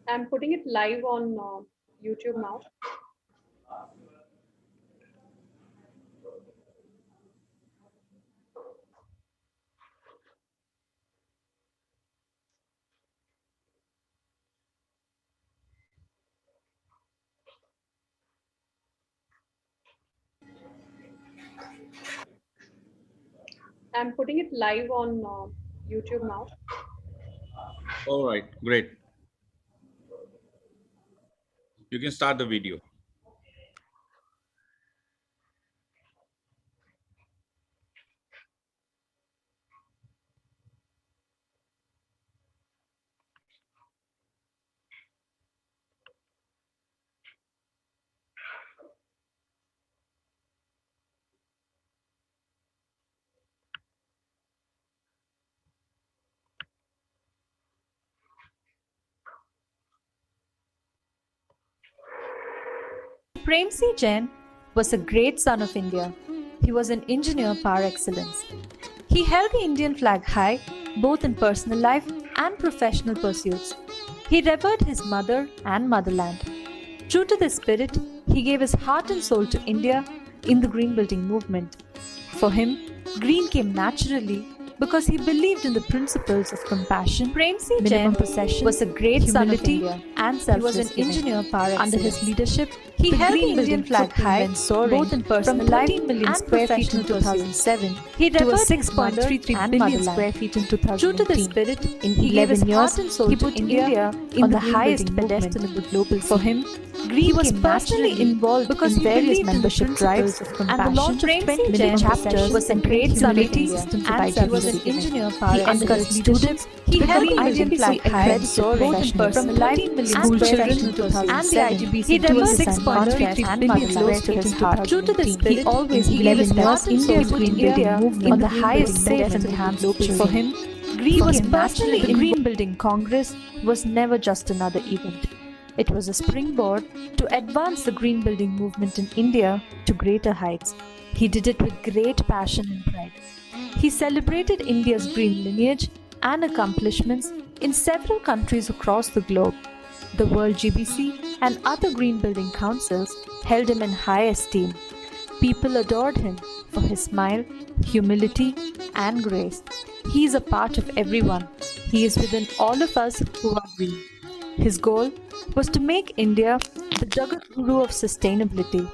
I'm putting it live on YouTube now. I'm putting it live on YouTube now. All right, great. You can start the video. Prem Jain was a great son of India. He was an engineer par excellence. He held the Indian flag high both in personal life and professional pursuits. He revered his mother and motherland. True to this spirit, he gave his heart and soul to India in the green building movement. For him, green came naturally because he believed in the principles of compassion, minimum possession, was a great son of India, and selfless. He was an engineer par excellence. Under his leadership, he held the Indian flag high, both in personal life and square feet in 2007 he to a 6.33 billion square feet in 2018. True to this spirit, in 11 years, he put India on the highest pedestal in the global. For him, he was personally involved because in various membership drives and the launch of 20 million chapters was a great son of India and he was an engineer he encouraged students he held the Indian flag high both in personal life and school children and the IGBC he developed 6.33 billion close to his heart. True to this spirit, he always gave his heart and soul to India on the highest pedestal in the hands of for him. He was personally the Green Building Congress was never just another event. It was a springboard to advance the green building movement in India to greater heights. He did it with great passion and pride. He celebrated India's green lineage and accomplishments in several countries across the globe. The World GBC and other green building councils held him in high esteem. People adored him for his smile, humility, and grace. He is a part of everyone. He is within all of us who are green. His goal was to make India the Jagat Guru of sustainability,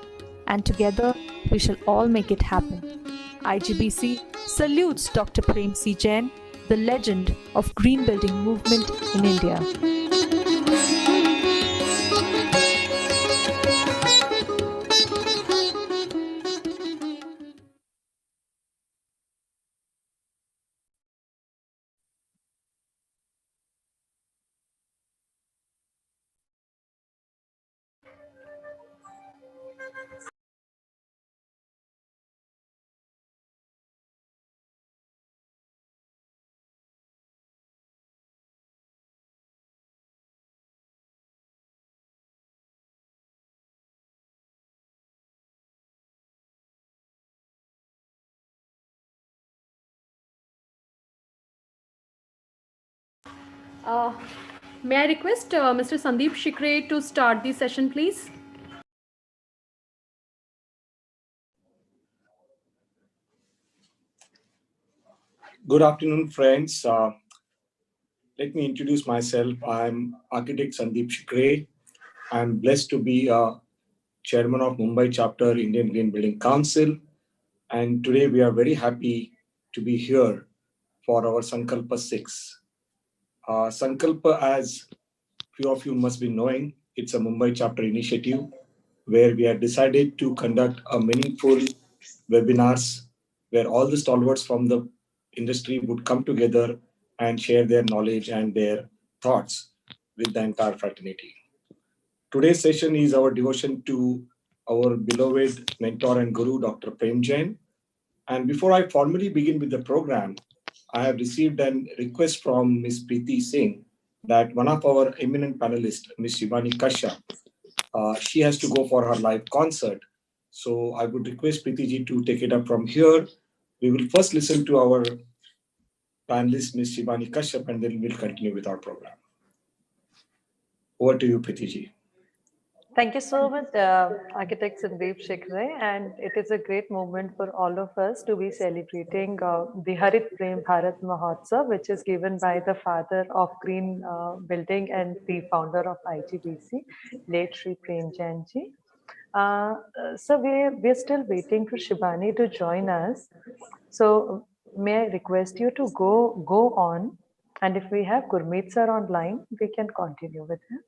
and together we shall all make it happen. IGBC salutes Dr. Prem Jain, the legend of green building movement in India. Uh, may I request Mr. Sandeep Shikre to start the session, please? Good afternoon, friends. Let me introduce myself. I'm architect Sandeep Shikre. I'm blessed to be chairman of Mumbai chapter Indian Green Building Council. And today we are very happy to be here for our Sankalpa 6. Sankalpa, as few of you must be knowing, it's a Mumbai chapter initiative where we have decided to conduct a meaningful webinars where all the stalwarts from the industry would come together and share their knowledge and their thoughts with the entire fraternity. Today's session is our devotion to our beloved mentor and guru, Dr. Prem Jain. And before I formally begin with the program, I have received a request from Ms. Preeti Singh that one of our eminent panelists, Ms. Shivani Kashyap, she has to go for her live concert. So I would request Preeti ji to take it up from here. We will first listen to our panelist, Ms. Shivani Kashyap, and then we'll continue with our program. Over to you, Preeti ji. Thank you so much, Architect Sandeep Shikre, and it is a great moment for all of us to be celebrating the Harit Prem Bharat Mahotsav, which is given by the father of Green Building and the founder of IGBC, late Shri Prem Jain ji. So we're still waiting for Shibani to join us. So may I request you to go on, and if we have Gurmeet sir online, we can continue with him.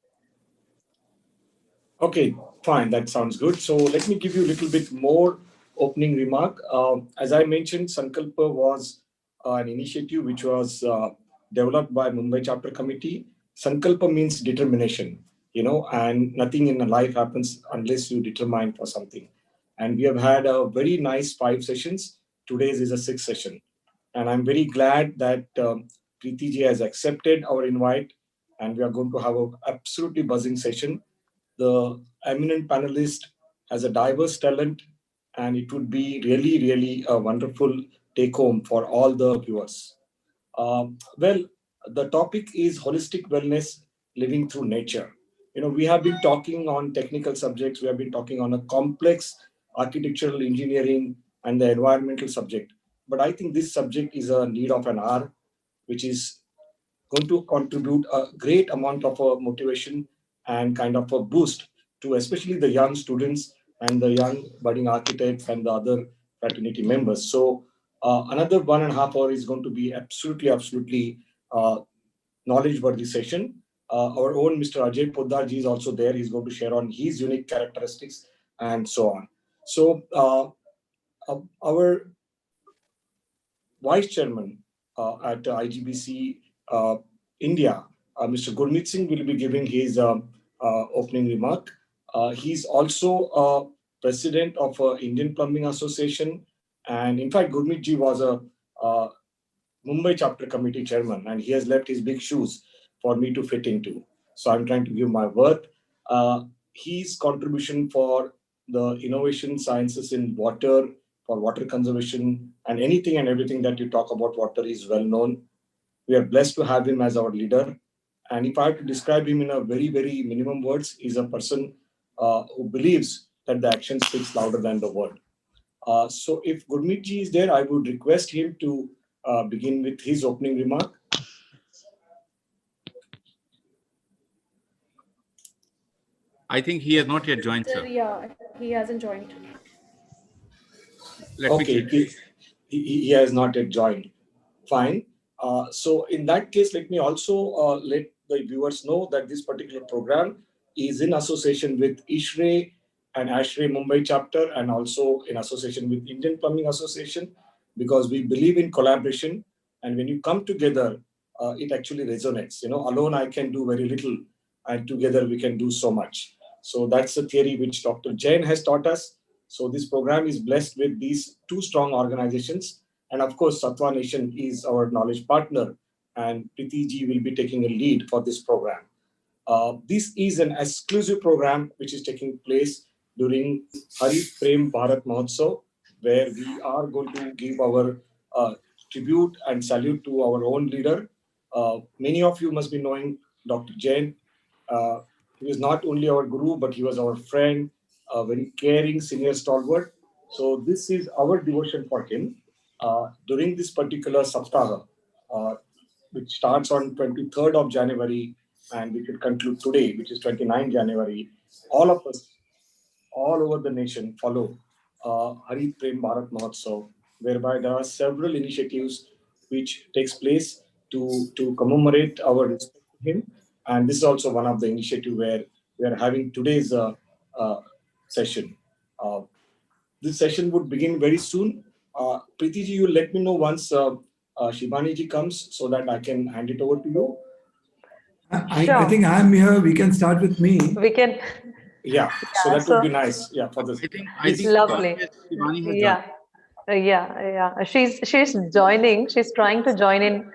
Okay, fine. That sounds good. So let me give you a little bit more opening remark. As I mentioned, Sankalpa was an initiative which was developed by Mumbai Chapter Committee. Sankalpa means determination, and nothing in life happens unless you determine for something. And we have had a very nice 5 sessions. Today's is a 6th session. And I'm very glad that Preeti ji has accepted our invite, and we are going to have an absolutely buzzing session. The eminent panelist has a diverse talent, and it would be really, really a wonderful take home for all the viewers. Well, the topic is holistic wellness, living through nature. We have been talking on technical subjects, we have been talking on a complex architectural engineering and the environmental subject. But I think this subject is a need of an hour, which is going to contribute a great amount of motivation and kind of a boost to especially the young students and the young budding architects and the other fraternity members. So another 1.5 hours is going to be absolutely knowledge-worthy session. Our own Mr. Ajay Poddar ji is also there. He's going to share on his unique characteristics and so on. So our Vice Chairman at IGBC India, Mr. Gurmeet Singh, will be giving his opening remark. He's also president of Indian Plumbing Association, and in fact, Gurmeet ji was a Mumbai Chapter Committee chairman, and he has left his big shoes for me to fit into. So I'm trying to give my worth. His contribution for the innovation sciences in water, for water conservation, and anything and everything that you talk about water is well known. We are blessed to have him as our leader. And if I have to describe him in a very, very minimum words, he's a person who believes that the action speaks louder than the word. So if Gurmeet ji is there, I would request him to begin with his opening remark. I think he has not yet joined, Sir, sir. yeah, he hasn't joined. Let me check. He has not yet joined. Fine. So in that case, let me also let the viewers know that this particular program is in association with ISHRE and ASHRE Mumbai chapter, and also in association with Indian Plumbing Association, because we believe in collaboration. And when you come together, it actually resonates. Alone I can do very little, and together we can do so much. So that's the theory which Dr. Jain has taught us. So this program is blessed with these two strong organizations. And of course, Sattva Nation is our knowledge partner, and Preeti ji will be taking a lead for this program. This is an exclusive program which is taking place during Harit Prem Bharat Mahotsav, where we are going to give our tribute and salute to our own leader. Many of you must be knowing Dr. Jain. He was not only our guru, but he was our friend, a very caring senior stalwart. So this is our devotion for him. During this particular Saptaha, which starts on 23rd of January and we could conclude today, which is 29 January, all of us, all over the nation, follow Harit Prem Bharat Mahotsav, whereby there are several initiatives which takes place to commemorate our respect to him. And this is also one of the initiatives where we are having today's session. This session would begin very soon. Preeti ji, you let me know once Shibani ji comes so that I can hand it over to you. I think I'm here. We can start with me. We can. Yeah, so that would be nice. Yeah, for this. I think Lovely. Shivani has Yeah. joined. Yeah. She's joining. She's trying to join in.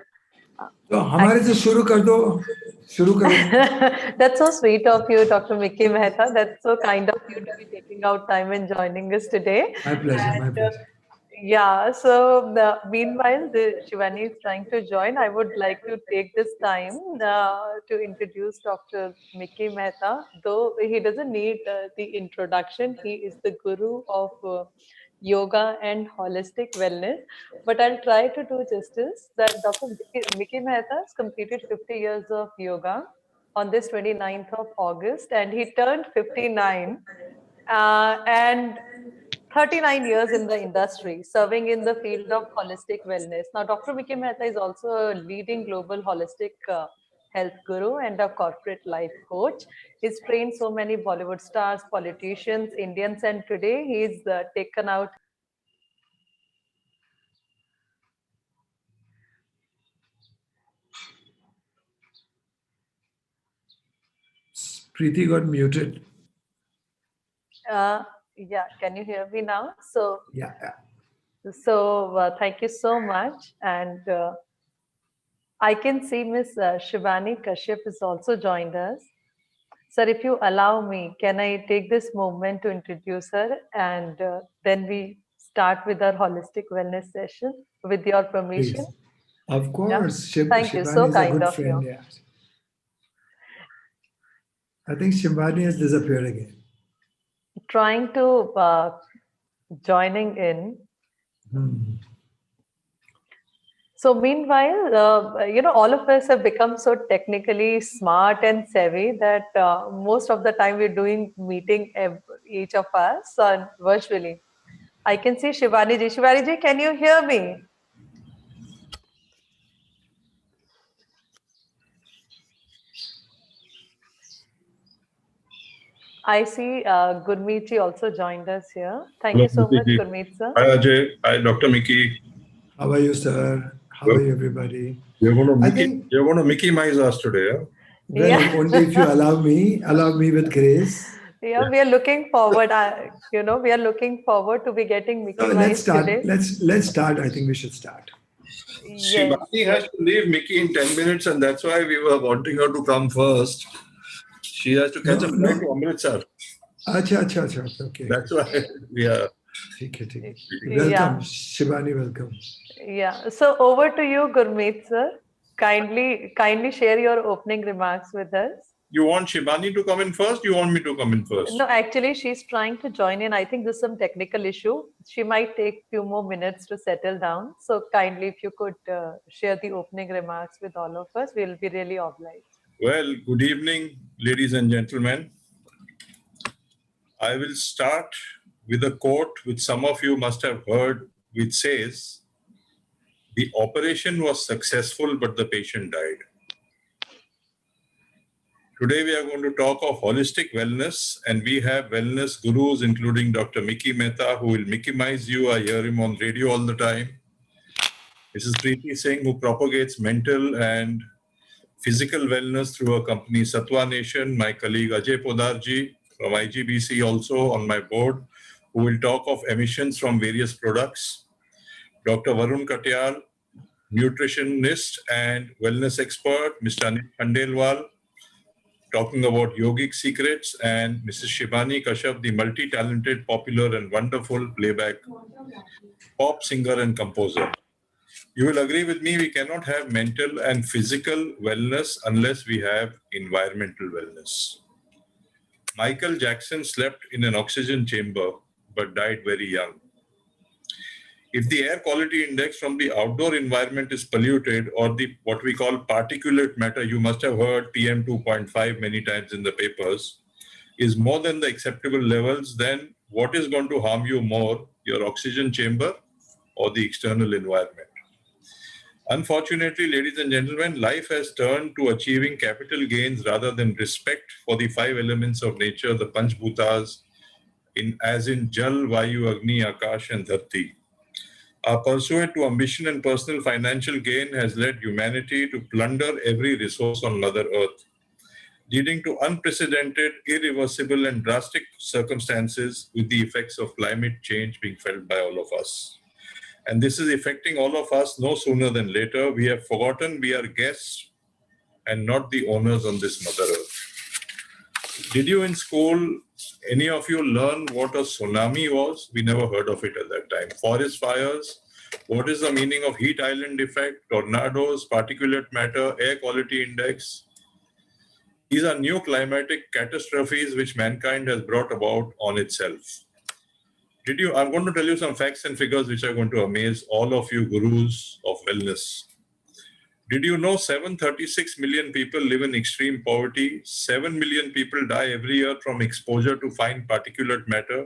तो हमारे से शुरू कर दो शुरू करो That's so sweet of you, Dr. Mickey Mehta. That's so kind of you to be taking out time and joining us today. My pleasure. Yeah, so meanwhile, Shivani is trying to join. I would like to take this time to introduce Dr. Mickey Mehta. Though he doesn't need the introduction, he is the guru of yoga and holistic wellness. But I'll try to do justice that Dr. Mickey Mehta has completed 50 years of yoga on this 29th of August, and he turned 59. And 39 years in the industry, serving in the field of holistic wellness. Now, Dr. Mickey Mehta is also a leading global holistic health guru and a corporate life coach. He's trained so many Bollywood stars, politicians, Indians, and today he's taken out. Preeti got muted. Yeah, can you hear me now? So, Yeah. thank you so much. And I can see Miss Shivani Kashyap has also joined us. Sir, if you allow me, can I take this moment to introduce her and then we start with our holistic wellness session with your permission? Please. Of Yeah. course. Thank you. Shivani So is a kind good of friend. you. Yeah. I think Shivani has disappeared again. Trying to joining in. So meanwhile, all of us have become so technically smart and savvy that most of the time we're doing meeting each of us virtually. I can see Shivani ji. Shivani ji, can you hear me? I see Gurmeet ji also joined us here. Thank you so much, Gurmeet sir. Hi Ajay. Hi Dr. Mickey. How are you, sir? How are you, everybody? You're I going think, to Mickey Mice us today, huh? well, Yeah. only if you allow me with grace. Yeah, we are looking forward. We are looking forward to be getting Mickey So let's Mouse start. today. Let's start. I think we should start. Yes. Shivani has to leave Mickey in 10 minutes, and that's why we were wanting her to come first. She has to catch a flight to Amritsar. Acha. Okay. That's why we are. ठीक है. Yeah. Welcome, Shivani. Welcome. Yeah. So over to you, Gurmeet sir. Kindly share your opening remarks with us. You want Shivani to come in first? You want me to come in first? No, actually, she's trying to join in. I think there's some technical issue. She might take few more minutes to settle down. So kindly, if you could share the opening remarks with all of us, we'll be really obliged. Well, good evening, ladies and gentlemen. I will start with a quote which some of you must have heard, which says, "The operation was successful, but the patient died." Today, we are going to talk of holistic wellness, and we have wellness gurus, including Dr. Mickey Mehta, who will Mickey-mize you. I hear him on radio all the time. Mrs. Preeti Singh, who propagates mental and physical wellness through her company Sattva Nation. My colleague Ajay Podarji from IGBC also on my board, who will talk of emissions from various products. Dr. Varun Katyal, nutritionist and wellness expert. Mr. Anil Khandelwal, talking about yogic secrets, and Mrs. Shivani Kashyap, the multi-talented, popular and wonderful playback pop singer and composer. You will agree with me, we cannot have mental and physical wellness unless we have environmental wellness. Michael Jackson slept in an oxygen chamber but died very young. If the air quality index from the outdoor environment is polluted, or the what we call particulate matter, you must have heard PM 2.5 many times in the papers, is more than the acceptable levels, then what is going to harm you more, your oxygen chamber or the external environment? Unfortunately, ladies and gentlemen, life has turned to achieving capital gains rather than respect for the 5 elements of nature, the Panch Bhutas, as in Jal, Vayu, Agni, Akash and Dharti. Our pursuit to ambition and personal financial gain has led humanity to plunder every resource on Mother Earth, leading to unprecedented, irreversible and drastic circumstances with the effects of climate change being felt by all of us. And this is affecting all of us no sooner than later. We have forgotten we are guests and not the owners on this Mother Earth. Did you in school, any of you learn what a tsunami was? We never heard of it at that time. Forest fires, what is the meaning of heat island effect, tornadoes, particulate matter, air quality index? These are new climatic catastrophes which mankind has brought about on itself. I'm going to tell you some facts and figures which are going to amaze all of you gurus of wellness. Did you know 736 million people live in extreme poverty? 7 million people die every year from exposure to fine particulate matter.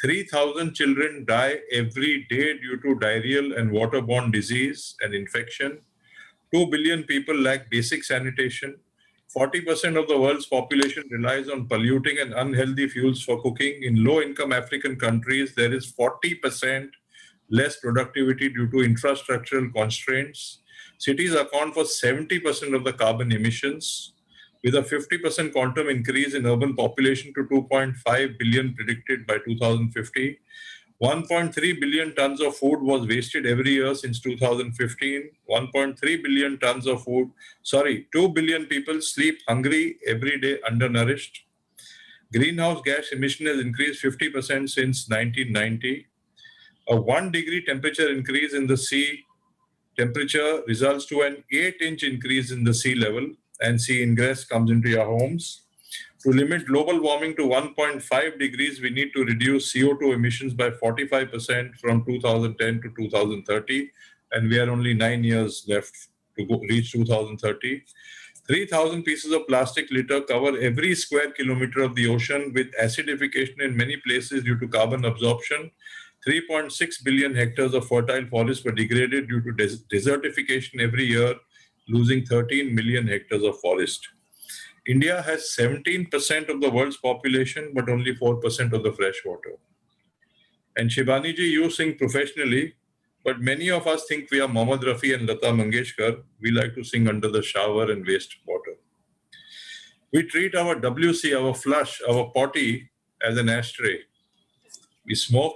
3,000 children die every day due to diarrheal and waterborne disease and infection. 2 billion people lack basic sanitation. 40% of the world's population relies on polluting and unhealthy fuels for cooking. In low-income African countries, there is 40% less productivity due to infrastructural constraints. Cities account for 70% of the carbon emissions, with a 50% quantum increase in urban population to 2.5 billion predicted by 2050. 1.3 billion tons of food was wasted every year since 2015. 1.3 billion tons of food, 2 billion people sleep hungry every day, undernourished. Greenhouse gas emission has increased 50% since 1990. A 1 degree temperature increase in the sea temperature results to an 8-inch increase in the sea level, and sea ingress comes into your homes. To limit global warming to 1.5 degrees, we need to reduce CO2 emissions by 45% from 2010 to 2030, and we are only 9 years left to reach 2030. 3,000 pieces of plastic litter cover every square kilometer of the ocean, with acidification in many places due to carbon absorption. 3.6 billion hectares of fertile forests were degraded due to desertification every year, losing 13 million hectares of forest. India has 17% of the world's population, but only 4% of the fresh water. And Shivani ji, you sing professionally, but many of us think we are Mohammad Rafi and Lata Mangeshkar. We like to sing under the shower and waste water. We treat our WC, our flush, our potty as an ashtray. We smoke,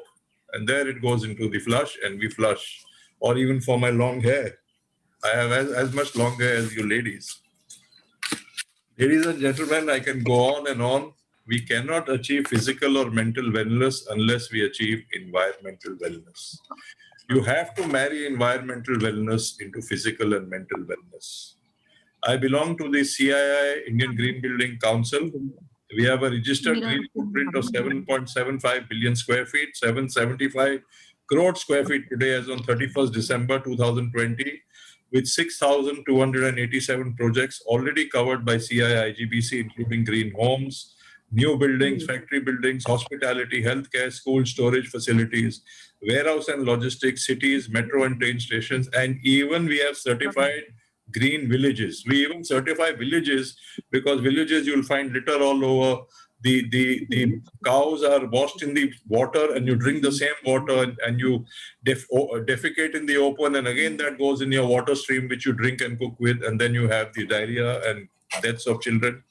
and there it goes into the flush, and we flush. Or even for my long hair. I have as much long hair as you ladies. Ladies and gentlemen, I can go on and on. We cannot achieve physical or mental wellness unless we achieve environmental wellness. You have to marry environmental wellness into physical and mental wellness. I belong to the CII, Indian Green Building Council. We have a registered green footprint of 7.75 billion square feet, 775 crore square feet today as on 31st December 2020. With 6,287 projects already covered by CII IGBC, including green homes, new buildings, factory buildings, hospitality, healthcare, school storage facilities, warehouse and logistics, cities, metro and train stations, and even we have certified green villages. We even certify villages because villages you'll find litter all over. The cows are washed in the water, and you drink the same water, and you defecate in the open, and again that goes in your water stream which you drink and cook with, and then you have the diarrhea and deaths of children.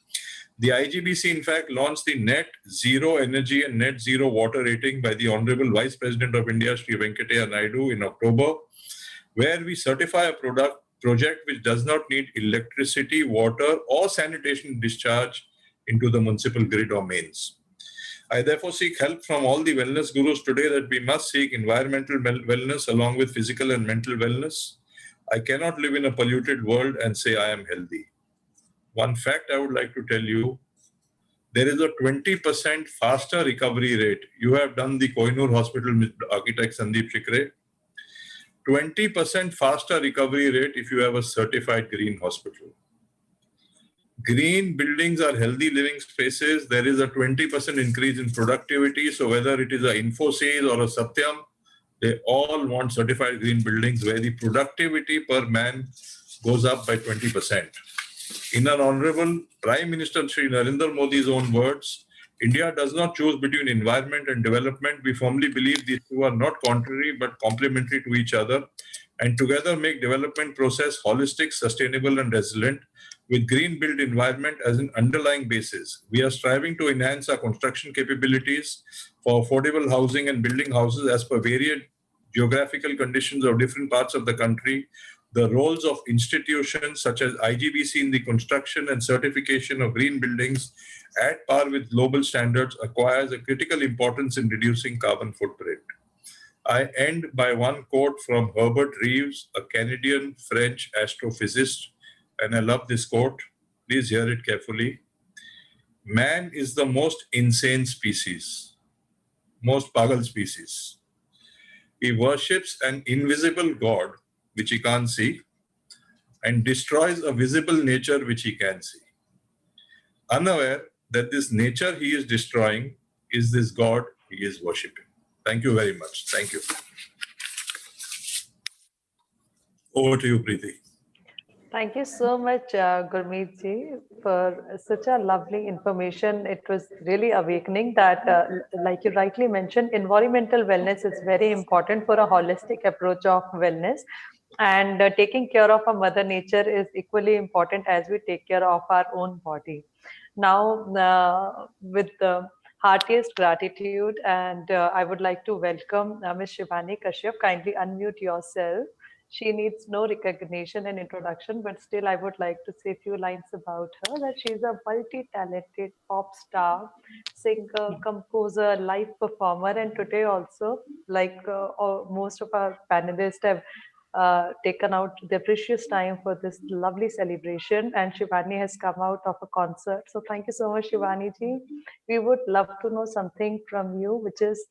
The IGBC in fact launched the net zero energy and net zero water rating by the Honorable Vice President of India, Sri Venkataya Naidu, in October, where we certify a project which does not need electricity, water or sanitation discharge into the municipal grid or mains. I therefore seek help from all the wellness gurus today that we must seek environmental wellness along with physical and mental wellness. I cannot live in a polluted world and say I am healthy. One fact I would like to tell you, there is a 20% faster recovery rate. You have done the Kohinoor Hospital, architect Sandeep Shikre. 20% faster recovery rate if you have a certified green hospital. Green buildings are healthy living spaces. There is a 20% increase in productivity. So whether it is a Infosys or a Satyam, they all want certified green buildings where the productivity per man goes up by 20%. In an Honorable Prime Minister Shri Narendra Modi's own words, India does not choose between environment and development. We firmly believe these two are not contrary but complementary to each other, and together make development process holistic, sustainable and resilient, with green built environment as an underlying basis. We are striving to enhance our construction capabilities for affordable housing and building houses as per varied geographical conditions of different parts of the country, The roles of institutions such as IGBC in the construction and certification of green buildings at par with global standards acquires a critical importance in reducing carbon footprint. I end by one quote from Herbert Reeves, a Canadian-French astrophysicist, and I love this quote. Please hear it carefully. Man is the most insane species, most pagal species. He worships an invisible God, which he can't see, and destroys a visible nature which he can see. Unaware that this nature he is destroying is this God he is worshipping. Thank you very much. Thank you. Over to you, Preeti. Thank you so much, Gurmeet ji, for such a lovely information. It was really awakening that, like you rightly mentioned, environmental wellness is very important for a holistic approach of wellness. And taking care of our mother nature is equally important as we take care of our own body. Now, with the heartiest gratitude, and I would like to welcome Ms. Shivani Kashyap. Kindly unmute yourself. She needs no recognition and introduction, but still I would like to say a few lines about her, that she's a multi-talented pop star, singer, composer, live performer, and today also, like most of our panelists have taken out their precious time for this lovely celebration, and Shivani has come out of a concert. So thank you so much, Shivani ji. We would love to know something from you, which is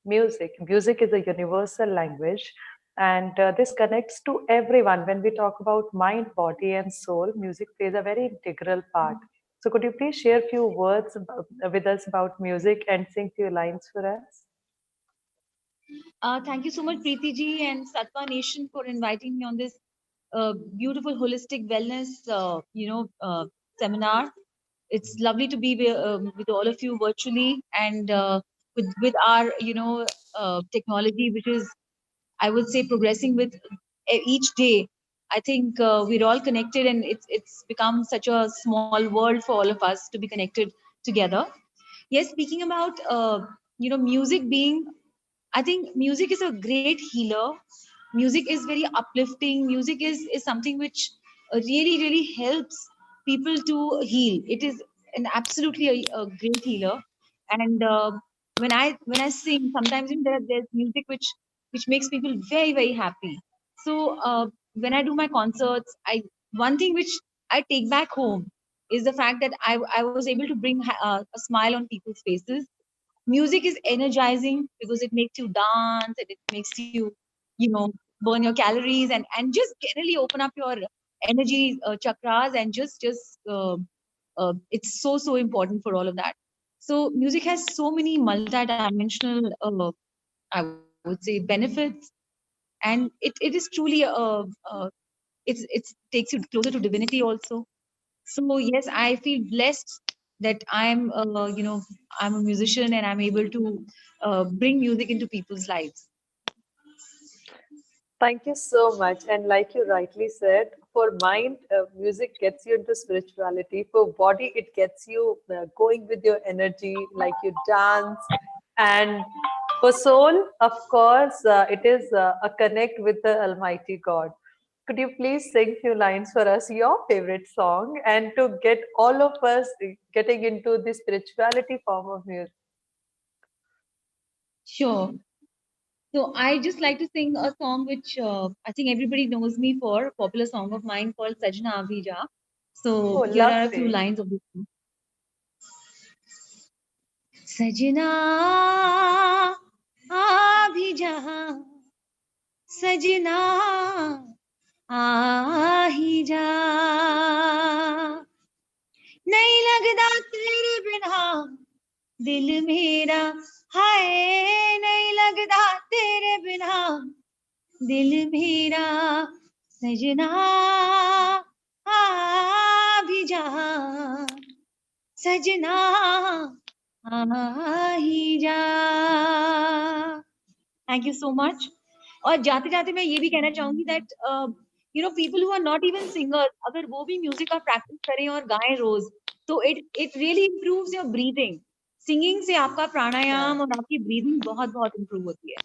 music. Music is a universal language, and this connects to everyone. When we talk about mind, body, and soul, music plays a very integral part. So could you please share a few words with us about music and sing few lines for us? Thank you so much, Preeti ji and Satwa Nation, for inviting me on this beautiful holistic wellness, seminar. It's lovely to be with all of you virtually, and with our, technology, which is, I would say, progressing with each day. I think we're all connected, and it's become such a small world for all of us to be connected together. Yes, speaking about music being, I think music is a great healer. Music is very uplifting. Music is something which really helps people to heal. It is an absolutely a great healer. And when I sing, sometimes there's music which makes people very happy. So when I do my concerts, I one thing which I take back home is the fact that I was able to bring a smile on people's faces. Music is energizing because it makes you dance, and it makes you, burn your calories, and just generally open up your energy chakras, and it's so important for all of that. So music has so many multi-dimensional, I would say, benefits, and it is truly it takes you closer to divinity also. So yes, I feel blessed that I'm a musician, and I'm able to bring music into people's lives. Thank you so much. And like you rightly said, for mind, music gets you into spirituality. For body, it gets you going with your energy, like you dance. And for soul, of course, it is a connect with the Almighty God. Could you please sing few lines for us, your favorite song, and to get all of us getting into the spirituality form of music? Sure. So I just like to sing a song which I think everybody knows me for, a popular song of mine called Sajna Abhija. Oh, So here are a few lovely. lines of this song. Sajna Abhija, Sajna आही जा, नहीं लगता तेरे बिना दिल मेरा, हाय नहीं लगता तेरे बिना दिल मेरा, सजना आ भी जा, सजना आ ही जा. Thank you so much. और जाते जाते मैं ये भी कहना चाहूंगी that people who are not even singers, अगर वो भी म्यूजिक का प्रैक्टिस करें और गाएं रोज, तो it really improves your breathing. Singing से आपका प्राणायाम और आपकी ब्रीदिंग बहुत इंप्रूव होती है.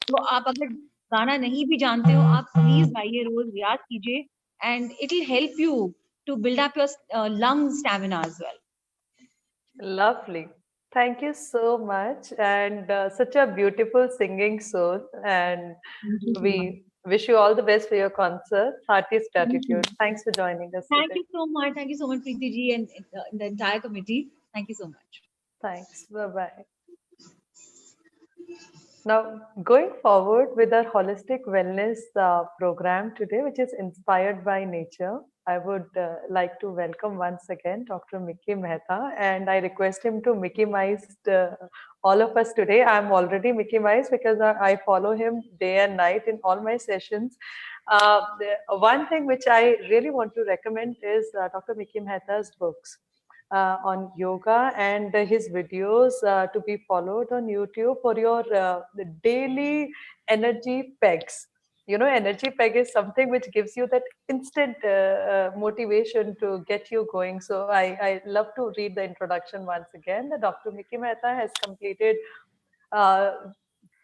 तो आप अगर गाना नहीं भी जानते हो, आप प्लीज गाइए, रोज रियाज कीजिए, and it will help you to build up your lung stamina as well. Lovely. Thank you so much. And such a beautiful singing soul. And Thank you so much. we wish you all the best for your concert. Heartiest Thank you. gratitude. Thanks for joining us Thank today. you so much. Thank you so much, Preeti ji, and the entire committee. Thank you so much. Thanks. Bye bye. Now, going forward with our holistic wellness program today, which is inspired by nature, I would like to welcome once again Dr. Mickey Mehta, and I request him to Mickey Mice all of us today. I'm already Mickey Mice because I follow him day and night in all my sessions. One thing which I really want to recommend is Dr. Mickey Mehta's books on yoga and his videos to be followed on YouTube for your the daily energy pegs. You know, energy peg is something which gives you that instant motivation to get you going. So I love to read the introduction once again. The Dr. Mickey Mehta has completed uh,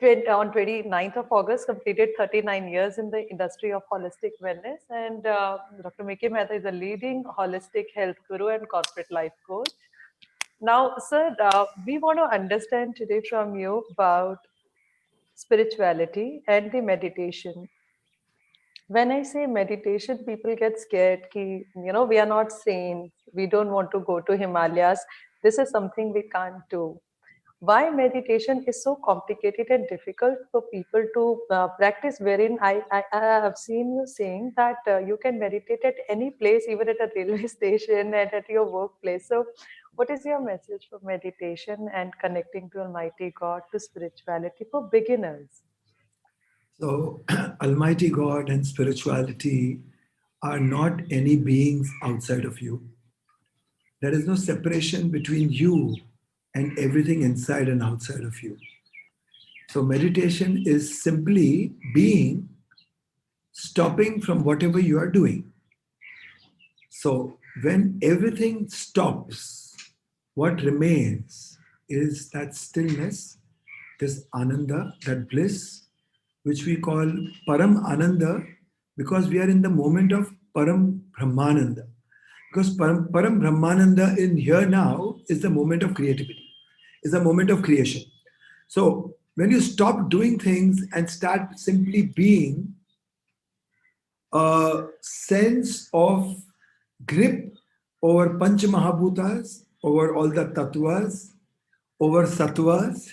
on 29th of August, completed 39 years in the industry of holistic wellness. And Dr. Mickey Mehta is a leading holistic health guru and corporate life coach. Now, sir, we want to understand today from you about spirituality and the meditation. When I say meditation, people get scared. Ki, you know, we are not saints. We don't want to go to Himalayas. This is something we can't do. Why meditation is so complicated and difficult for people to practice, wherein I have seen you saying that you can meditate at any place, even at a railway station and at your workplace. So what is your message for meditation and connecting to Almighty God, to spirituality for beginners? So, Almighty God and spirituality are not any beings outside of you. There is no separation between you and everything inside and outside of you. So, meditation is simply being, stopping from whatever you are doing. So, when everything stops, what remains is that stillness, this ananda, that bliss, which we call Param Ananda, because we are in the moment of Param Brahmananda. Because Param Brahmananda in here now is the moment of creativity, is the moment of creation. So when you stop doing things and start simply being, a sense of grip over Panch Mahabhutas, over all the tattvas, over sattvas,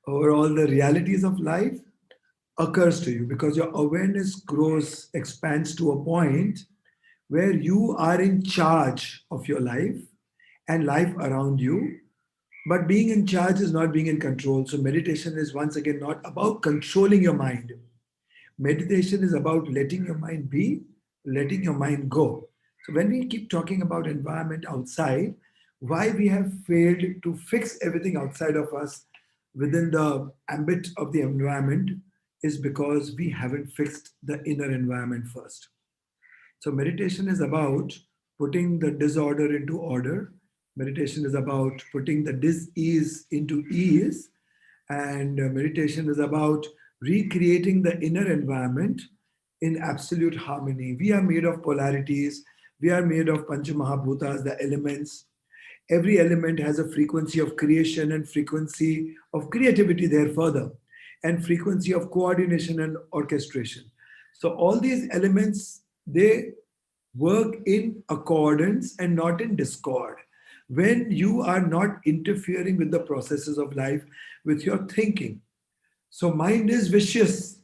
over all the realities of life occurs to you, because your awareness grows, expands to a point where you are in charge of your life and life around you. But being in charge is not being in control. So meditation is once again not about controlling your mind. Meditation is about letting your mind be, letting your mind go. So when we keep talking about environment outside, why we have failed to fix everything outside of us within the ambit of the environment is because we haven't fixed the inner environment first. So meditation is about putting the disorder into order. Meditation is about putting the dis-ease into ease. And meditation is about recreating the inner environment in absolute harmony. We are made of polarities. We are made of Panchamahabhutas, the elements. Every element has a frequency of creation and frequency of creativity there further, and frequency of coordination and orchestration. So all these elements, they work in accordance and not in discord. When you are not interfering with the processes of life with your thinking. So mind is vicious,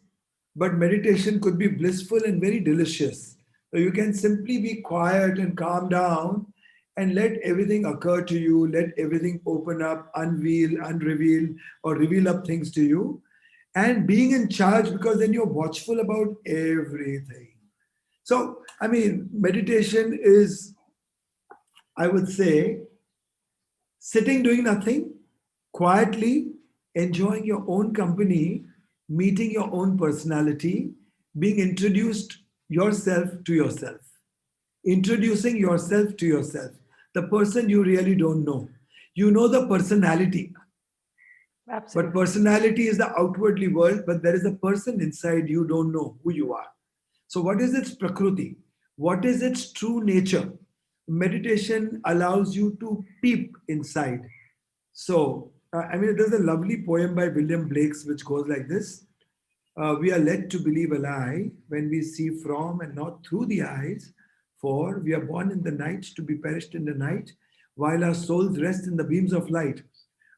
but meditation could be blissful and very delicious. So you can simply be quiet and calm down and let everything occur to you, let everything open up, unveil, unreveal, or reveal up things to you. And being in charge, because then you're watchful about everything. So, I mean, meditation is, I would say, sitting doing nothing, quietly enjoying your own company, meeting your own personality, being introduced yourself to yourself, introducing yourself to yourself, the person you really don't know. You know the personality, But Absolutely. personality is the outwardly world, but there is a person inside you don't know who you are. So, what is its Prakruti? What is its true nature? Meditation allows you to peep inside. So, I mean, there's a lovely poem by William Blake's which goes like this. We are led to believe a lie when we see from and not through the eyes, for we are born in the night to be perished in the night, while our souls rest in the beams of light.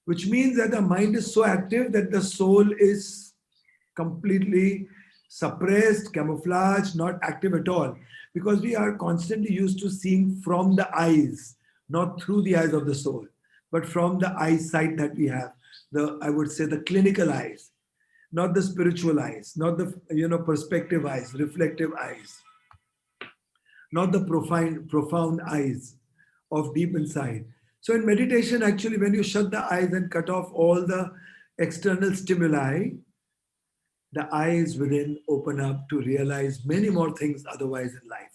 Which means that the mind is so active that the soul is completely suppressed, camouflaged, not active at all. Because we are constantly used to seeing from the eyes, not through the eyes of the soul, but from the eyesight that we have. I would say the clinical eyes, not the spiritual eyes, not the perspective eyes, reflective eyes, not the profound eyes of deep inside. So in meditation, actually, when you shut the eyes and cut off all the external stimuli, the eyes within open up to realize many more things otherwise in life.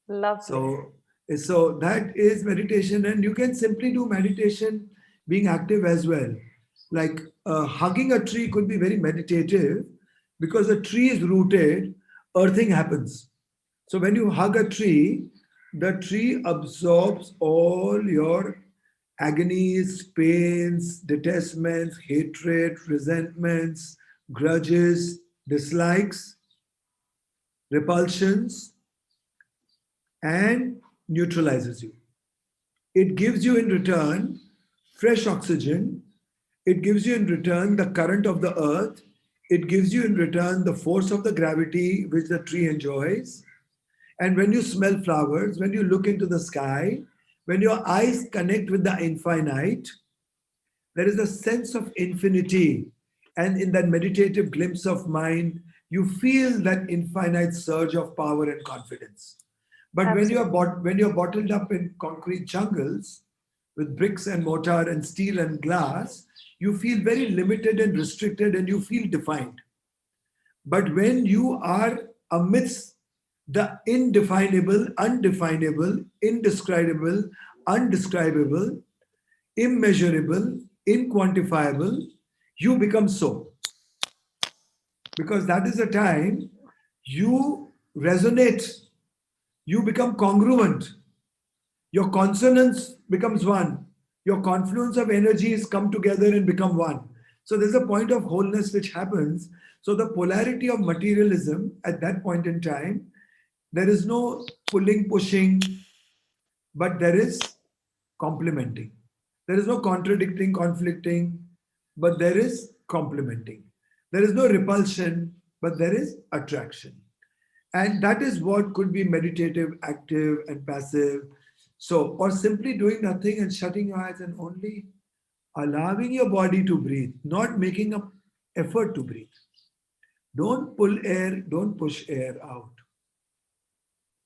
Lovely. So that is meditation, and you can simply do meditation being active as well. Like hugging a tree could be very meditative because a tree is rooted, earthing happens. So when you hug a tree, the tree absorbs all your agonies, pains, detestments, hatred, resentments, grudges, dislikes, repulsions, and neutralizes you. It gives you in return fresh oxygen. It gives you in return the current of the earth. It gives you in return the force of the gravity which the tree enjoys. And when you smell flowers, when you look into the sky, when your eyes connect with the infinite, there is a sense of infinity. And in that meditative glimpse of mind, you feel that infinite surge of power and confidence. But Absolutely. when you're bottled up in concrete jungles with bricks and mortar and steel and glass, you feel very limited and restricted and you feel defined. But when you are amidst the indefinable, undefinable, indescribable, undescribable, immeasurable, inquantifiable, you become so. Because that is the time you resonate, you become congruent, your consonance becomes one, your confluence of energies come together and become one. So there's a point of wholeness which happens. So the polarity of materialism at that point in time, there is no pulling, pushing, but there is complementing. There is no contradicting, conflicting, but there is complementing. There is no repulsion, but there is attraction. And that is what could be meditative, active, and passive. So, or simply doing nothing and shutting your eyes and only allowing your body to breathe, not making an effort to breathe. Don't pull air, don't push air out.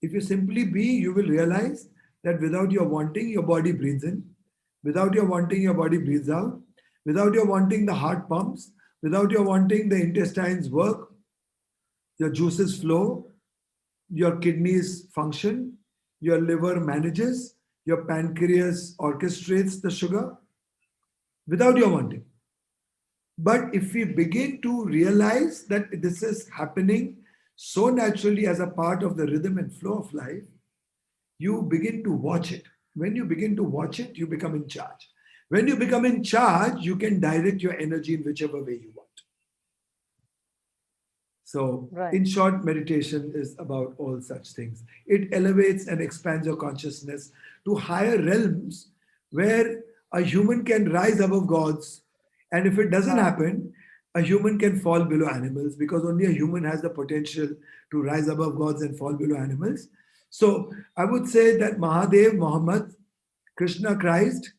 If you simply be, you will realize that without your wanting, your body breathes in. Without your wanting, your body breathes out. Without your wanting, the heart pumps. Without your wanting, the intestines work. Your juices flow. Your kidneys function. Your liver manages. Your pancreas orchestrates the sugar. Without your wanting. But if we begin to realize that this is happening so naturally as a part of the rhythm and flow of life, you begin to watch it. When you begin to watch it, you become in charge. When you become in charge, you can direct your energy in whichever way you want. So, Right. in short, meditation is about all such things. It elevates and expands your consciousness to higher realms where a human can rise above gods. And if it doesn't Wow. happen, a human can fall below animals because only a human has the potential to rise above gods and fall below animals. So I would say that Mahadev, Muhammad, Krishna, Christ,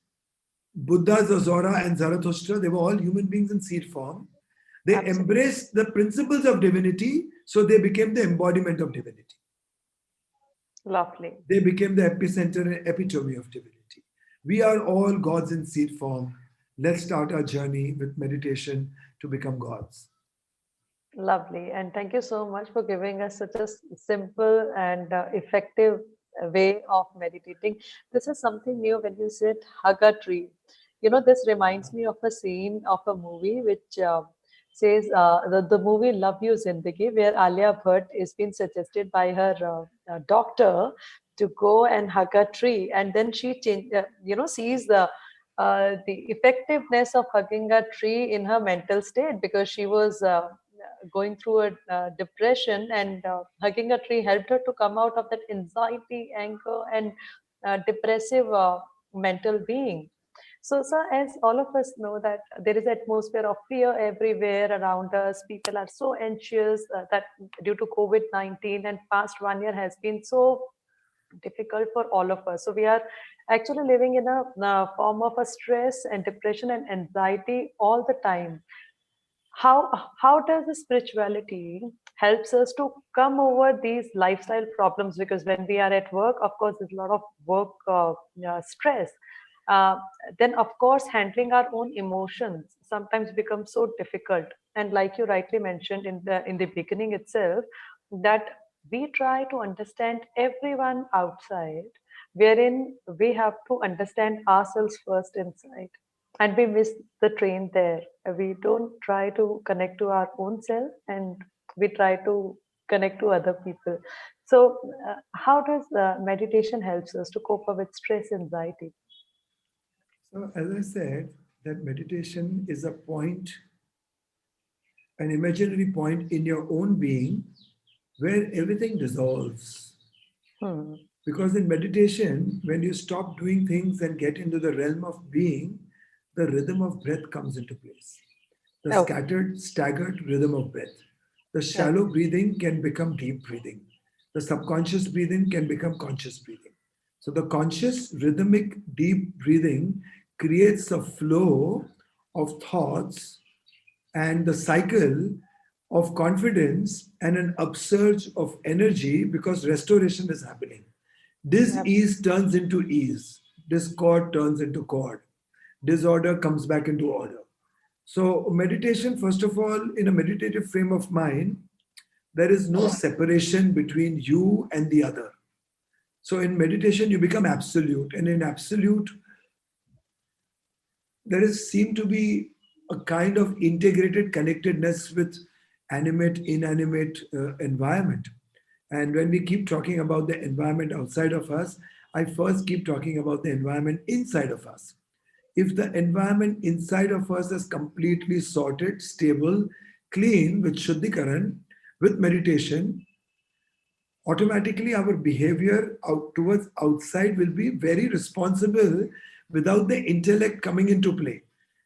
Buddha, Zora, and Zarathustra, they were all human beings in seed form. They Absolutely. embraced the principles of divinity, so they became the embodiment of divinity. Lovely. They became the epicenter and epitome of divinity. We are all gods in seed form. Let's start our journey with meditation to become gods. Lovely. And thank you so much for giving us such a simple and effective way of meditating. This is something new when you said hug a tree. this reminds me of a scene of a movie which says the movie Love You Zindagi, where Alia Bhatt is being suggested by her doctor to go and hug a tree, and then she sees the effectiveness of hugging a tree in her mental state, because she was going through a depression, and hugging a tree helped her to come out of that anxiety, anger, and depressive mental being. So, sir, as all of us know that there is atmosphere of fear everywhere around us. People are so anxious that due to COVID-19, and past 1 year has been so difficult for all of us. So we are actually living in a form of a stress and depression and anxiety all the time. How does the spirituality helps us to come over these lifestyle problems? Because when we are at work, of course there's a lot of work stress. uh, then of course handling our own emotions sometimes becomes so difficult. And like you rightly mentioned in the beginning itself, that we try to understand everyone outside, wherein we have to understand ourselves first inside, and we miss the train there. We don't try to connect to our own self, and we try to connect to other people. So how does meditation helps us to cope up with stress, anxiety? So, as I said, that meditation is a point, an imaginary point in your own being where everything dissolves. Hmm. Because in meditation, when you stop doing things and get into the realm of being, the rhythm of breath comes into place. The Oh, scattered, staggered rhythm of breath. The yeah, shallow breathing can become deep breathing. The subconscious breathing can become conscious breathing. So the conscious, rhythmic, deep breathing creates a flow of thoughts and the cycle of confidence and an upsurge of energy because restoration is happening. Dis-ease turns into ease. Discord turns into chord. Disorder comes back into order. So, meditation, first of all, in a meditative frame of mind, there is no separation between you and the other. So, in meditation, you become absolute, and in absolute, there is seem to be a kind of integrated connectedness with animate, inanimate environment. And when we keep talking about the environment outside of us, I first keep talking about the environment inside of us. If the environment inside of us is completely sorted, stable, clean with Shuddhikaran, with meditation, automatically our behavior out towards outside will be very responsible without the intellect coming into play.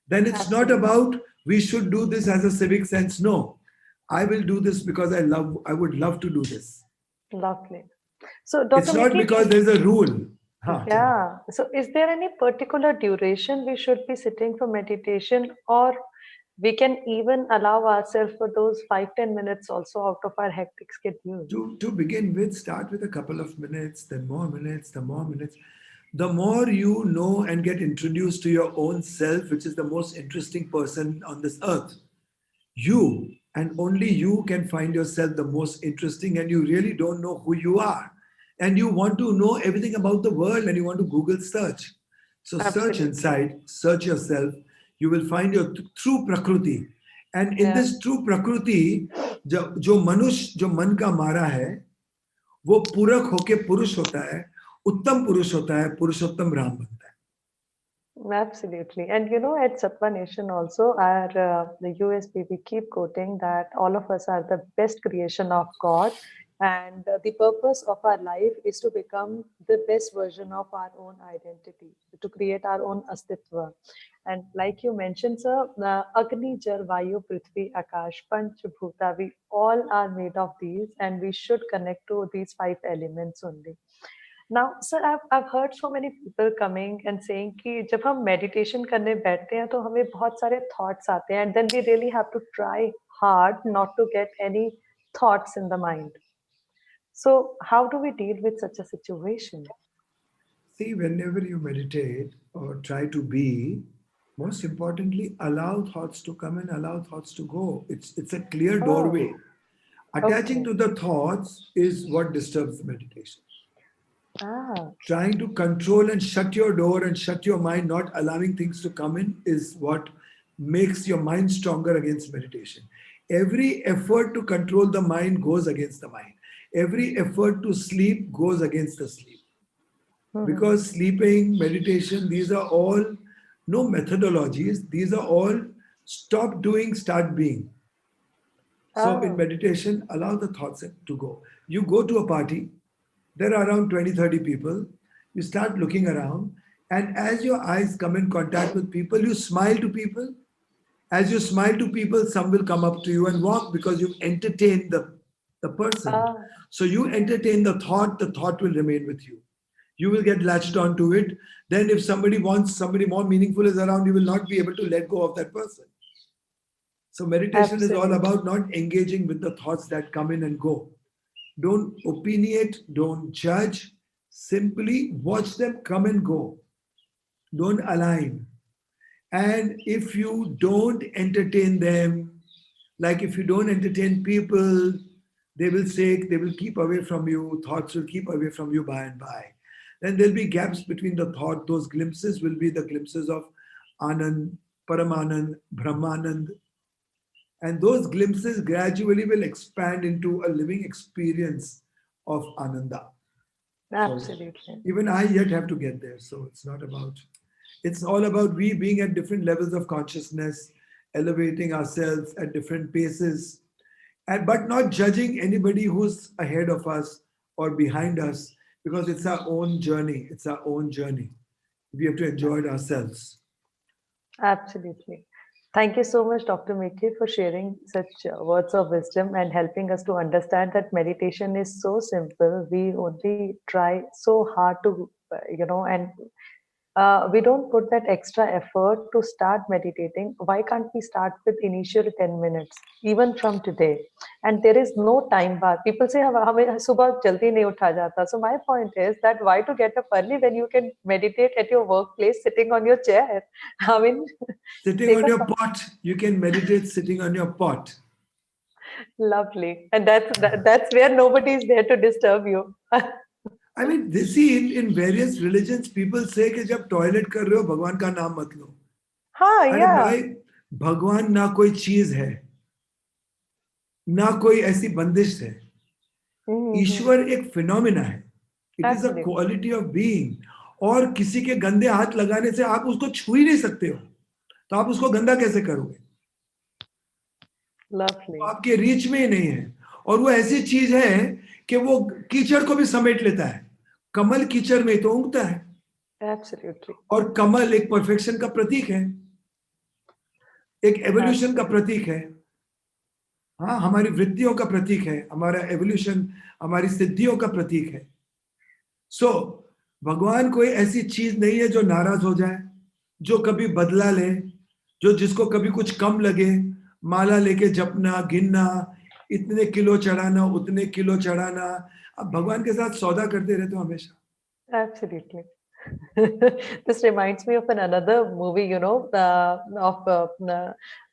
Then it's not absolutely. about we should do this as a civic sense. No, I will do this because I would love to do this. Lovely. So, It's Dr. not Mickey, because there's a rule. Tell me. yeah. So, is there any particular duration we should be sitting for meditation, or we can even allow ourselves for those 5-10 minutes also out of our hectic schedule? To begin with, start with a couple of minutes, then more minutes, the more minutes. The more you know and get introduced to your own self, which is the most interesting person on this earth, you and only you can find yourself the most interesting, and you really don't know who you are. And you want to know everything about the world and you want to Google search. So search Absolutely. inside, search yourself. You will find your true Prakriti. And in Yeah. this true Prakriti, जो मनुष्य जो मन का मारा है वो पूरक होके पुरुष होता है, उत्तम पुरुष होता है, पुरुषोत्तम राम बनता है. Absolutely. And at Sattva Nation also, the USP, we keep quoting that all of us are the best creation of God. And the purpose of our life is to become the best version of our own identity, to create our own astitva. And like you mentioned, sir, Agni, Jal, Vayu, Prithvi, Akash, Panch Bhuta, we all are made of these, and we should connect to these 5 elements only. Now, sir, I've heard so many people coming and saying कि जब हम meditation करने बैठते हैं तो हमें बहुत सारे thoughts आते हैं, and then we really have to try hard not to get any thoughts in the mind. So how do we deal with such a situation? See, whenever you meditate or try to be, most importantly, allow thoughts to come and allow thoughts to go. It's a clear doorway. Oh, Attaching okay. to the thoughts is what disturbs the meditation. Trying to control and shut your door and shut your mind, not allowing things to come in, is what makes your mind stronger against meditation. Every effort to control the mind goes against the mind. Every effort to sleep goes against the sleep. Because sleeping, meditation, these are all no methodologies. These are all stop doing, start being. So in meditation, allow the thoughts to go. You go to a party, there are around 20, 30 people. You start looking around, and as your eyes come in contact with people, you smile to people. As you smile to people, some will come up to you and walk because you've entertained the person. So you entertain the thought will remain with you. You will get latched onto it. Then if somebody wants, somebody more meaningful is around, you will not be able to let go of that person. So meditation is all about not engaging with the thoughts that come in and go. Don't opinionate, don't judge, simply watch them come and go. Don't align. And if you don't entertain them, like if you don't entertain people, they will keep away from you, thoughts will keep away from you by and by. Then there'll be gaps between the thought, those glimpses will be the glimpses of Anand, Paramanand, Brahmanand. And those glimpses gradually will expand into a living experience of Ananda. Absolutely. So even I yet have to get there. So it's all about we being at different levels of consciousness, elevating ourselves at different paces, but not judging anybody who's ahead of us or behind us, because it's our own journey. It's our own journey. We have to enjoy it ourselves. Absolutely. Thank you so much, Dr. Miki, for sharing such words of wisdom and helping us to understand that meditation is so simple. We only try so hard to, and we don't put that extra effort to start meditating. Why can't we start with initial 10 minutes, even from today? And there is no time bar. People say, "Hame subah jaldi nahi utha jata." So my point is that why to get up early when you can meditate at your workplace, sitting on your chair? I mean, sitting on your pot. You can meditate sitting on your pot. Lovely. And that's where nobody is there to disturb you. I mean, they see in various religions, people say कि जब toilet कर रहे हो भगवान का नाम मत लो. हाँ, अरे भाई, भगवान ना कोई चीज है, ना कोई ऐसी बंदिश है. ईश्वर एक फिनोमिना है. It is a quality of being. और किसी के गंदे हाथ लगाने से आप उसको छू ही नहीं सकते हो, तो आप उसको गंदा कैसे करोगे? Lovely. आपके रीच में ही नहीं है. और वो ऐसी चीज है कि वो कीचड़ को भी समेट लेता है. कमल कीचड़ में तो उगता है. Absolutely. और कमल एक परफेक्शन का प्रतीक है, एक एवोल्यूशन का प्रतीक है. हाँ, हमारी वृत्तियों का प्रतीक है, हमारा एवोल्यूशन, हमारी सिद्धियों का प्रतीक है. सो भगवान कोई ऐसी चीज नहीं है जो नाराज हो जाए, जो कभी बदला ले, जो जिसको कभी कुछ कम लगे, माला लेके जपना, गिनना, इतने किलो चढ़ाना, उतने किलो चढ़ाना. अब भगवान के साथ सौदा करते रहते हो हमेशा. Absolutely. This reminds me of another movie, of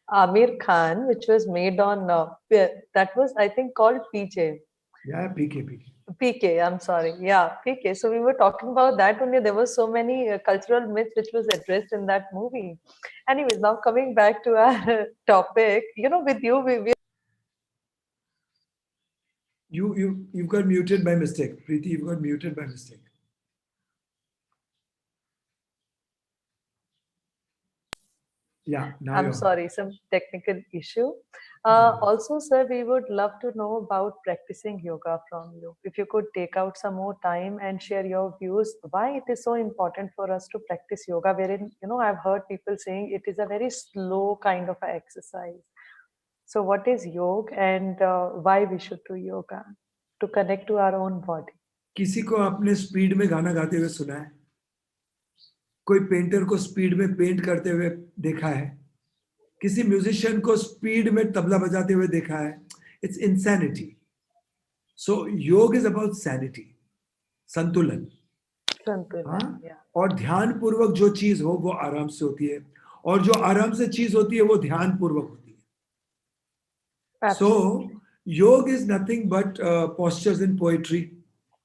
Amir Khan, which was made on, that was, I think, called PJ. Yeah, PK. PK, I'm sorry. Yeah, PK. So we were talking about that only. There were so many cultural myths which was addressed in that movie. Anyways, now coming back to our topic, with you, we You've got muted by mistake. Preeti, you've got muted by mistake. Yeah, now I'm sorry, some technical issue. Also, sir, we would love to know about practicing yoga from you. If you could take out some more time and share your views, why it is so important for us to practice yoga, wherein, I've heard people saying it is a very slow kind of exercise. So what is yoga and why we should do yoga to connect to our own body? किसी को आपने speed में गाना गाते हुए सुना है? कोई पेंटर को स्पीड में पेंट करते हुए देखा है? किसी म्यूजिशियन को स्पीड में तबला बजाते हुए देखा है? It's insanity. So योग is about sanity, संतुलन. संतुलन. और ध्यान पूर्वक जो चीज हो वो आराम से होती है, और जो आराम से चीज होती है वो ध्यान पूर्वक होती है. So योग is nothing but postures in poetry.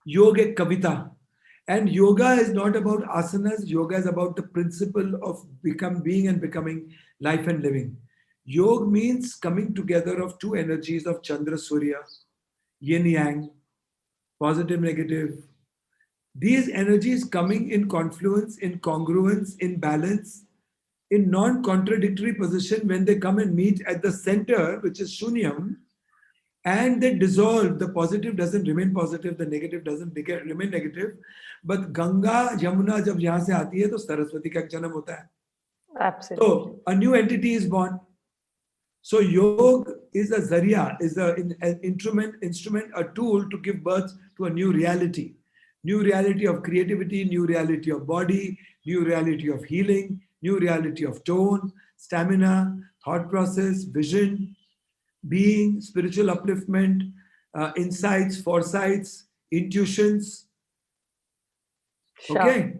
योग एक कविता, And yoga is not about asanas. Yoga is about the principle of being and becoming, life and living. Yoga means coming together of two energies of Chandra Surya, yin yang, positive, negative. These energies coming in confluence, in congruence, in balance, in non-contradictory position when they come and meet at the center, which is Shunyam, and they dissolve. The positive doesn't remain positive, the negative doesn't remain negative. But Ganga, Yamuna जब यहाँ से आती है तो सरस्वती का जन्म होता है. Absolutely. So a new entity is born. So yoga is a zariya, is an instrument, a tool to give birth to a new reality. New reality of creativity, new reality of body, new reality of healing, new reality of tone, stamina, thought process, vision, being, spiritual upliftment, insights, foresights, intuitions. Sure. Okay.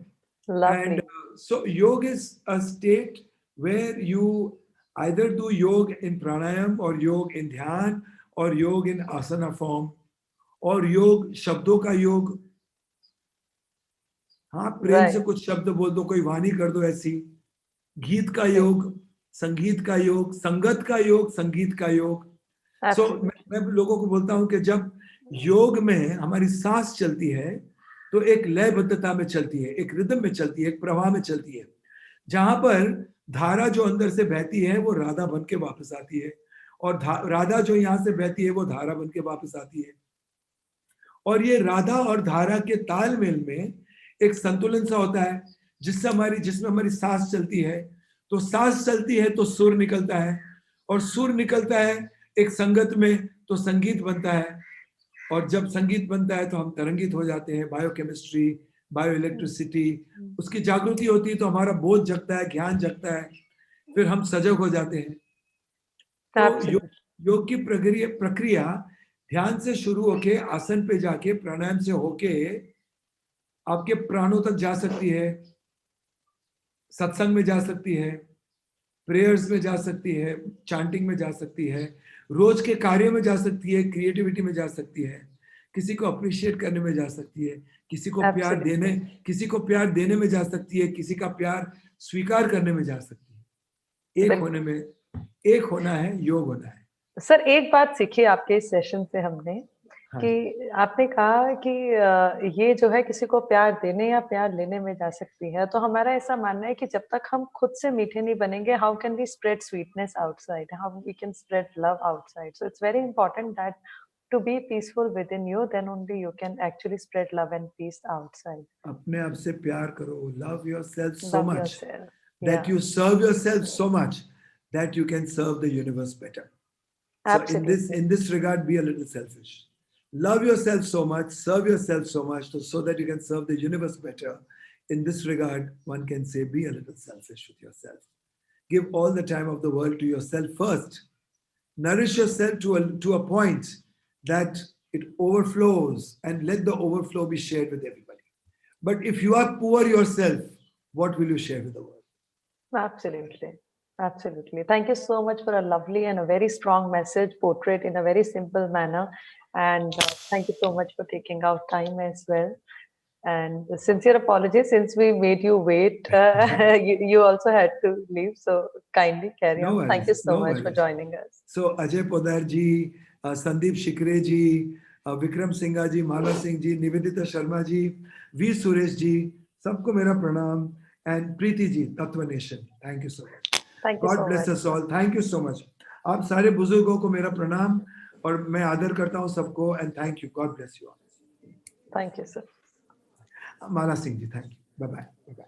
Lovely. And so yoga is a state where you either do yoga in pranayam or yoga in dhyan or yoga in asana form or yoga shabdon ka yoga. हाँ प्रेम से कुछ शब्द बोल दो, कोई वाणी कर दो ऐसी. गीत का योग, संगीत का योग, संगत का योग, संगीत का योग. सो मैं लोगों को बोलता हूं कि जब योग में हमारी सांस चलती है तो एक लयबद्धता में चलती है, एक रिदम में चलती है, एक प्रवाह में चलती है. जहां पर धारा जो अंदर से बहती है वो राधा बन के वापस आती है और राधा जो यहाँ से बहती है वो धारा बन के वापस आती है. और ये राधा और धारा के तालमेल में एक संतुलन सा होता है जिसमें हमारी सांस चलती है. तो सांस चलती है तो सुर निकलता है और सुर निकलता है एक संगत में तो संगीत बनता है. और जब संगीत बनता है तो हम तरंगित हो जाते हैं. बायोकेमिस्ट्री, बायो इलेक्ट्रिसिटी, उसकी जागृति होती है तो हमारा बोध जगता है, ज्ञान जगता है, फिर हम सजग हो जाते हैं. तो योग की प्रक्रिया ध्यान से शुरू होके आसन पे जाके प्राणायाम से होके आपके प्राणों तक जा सकती है, सत्संग में जा सकती है, प्रेयर्स में जा सकती है, चांटिंग में जा सकती है, रोज के कार्य में जा सकती है, क्रिएटिविटी में जा सकती है, किसी को अप्रिशिएट करने में जा सकती है, किसी को प्यार देने में जा सकती है, किसी का प्यार स्वीकार करने में जा सकती है. एक होना है, योग होना है. सर एक बात सीखी आपके इस सेशन से हमने कि आपने कहा कि ये जो है किसी को प्यार देने या प्यार लेने में जा सकती है. तो हमारा ऐसा मानना है कि जब तक हम खुद से मीठे नहीं बनेंगे, how can we spread sweetness outside, how we can spread love outside. So it's very important that to be peaceful within you, then only you can actually spread love and peace outside. अपने आप से प्यार करो. Love yourself so much that you serve yourself so much that you can serve the universe better. So in this regard, be a little selfish. Love yourself so much, serve yourself so much so that you can serve the universe better. In this regard, one can say be a little selfish with yourself. Give all the time of the world to yourself first. Nourish yourself to a point that it overflows and let the overflow be shared with everybody. But if you are poor yourself, what will you share with the world? Absolutely. Absolutely. Thank you so much for a lovely and a very strong message portrayed in a very simple manner. And thank you so much for taking out time as well. And sincere apologies since we made you wait. You also had to leave. So kindly carry on. Worries, thank you so much for joining us. So Ajay Podar ji, Sandeep Shikre ji, Vikram Singha ji, Mala Singh ji, Nivedita Sharma ji, V Suresh ji, sabko mera pranam, and Preeti ji, Tattva Nation. Thank you so much. Thank you God so bless much. us all. Thank you so much. आप सारे बुजुर्गों को मेरा प्रणाम और मैं आदर करता हूँ सबको. And thank you. God bless you all. Thank you, sir. Mala Singh ji, thank you. Bye-bye. Bye-bye.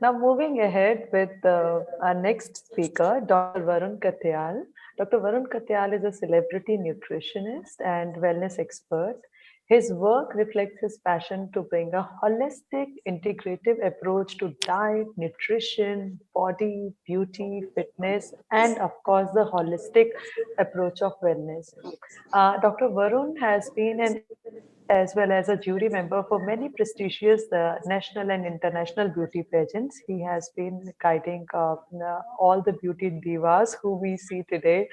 Now moving ahead with our next speaker, Dr. Varun Katyal. Dr. Varun Katyal is a celebrity nutritionist and wellness expert. His work reflects his passion to bring a holistic, integrative approach to diet, nutrition, body, beauty, fitness, and of course the holistic approach of wellness. Dr. Varun has been an as well as a jury member for many prestigious national and international beauty pageants. He has been guiding all the beauty divas who we see today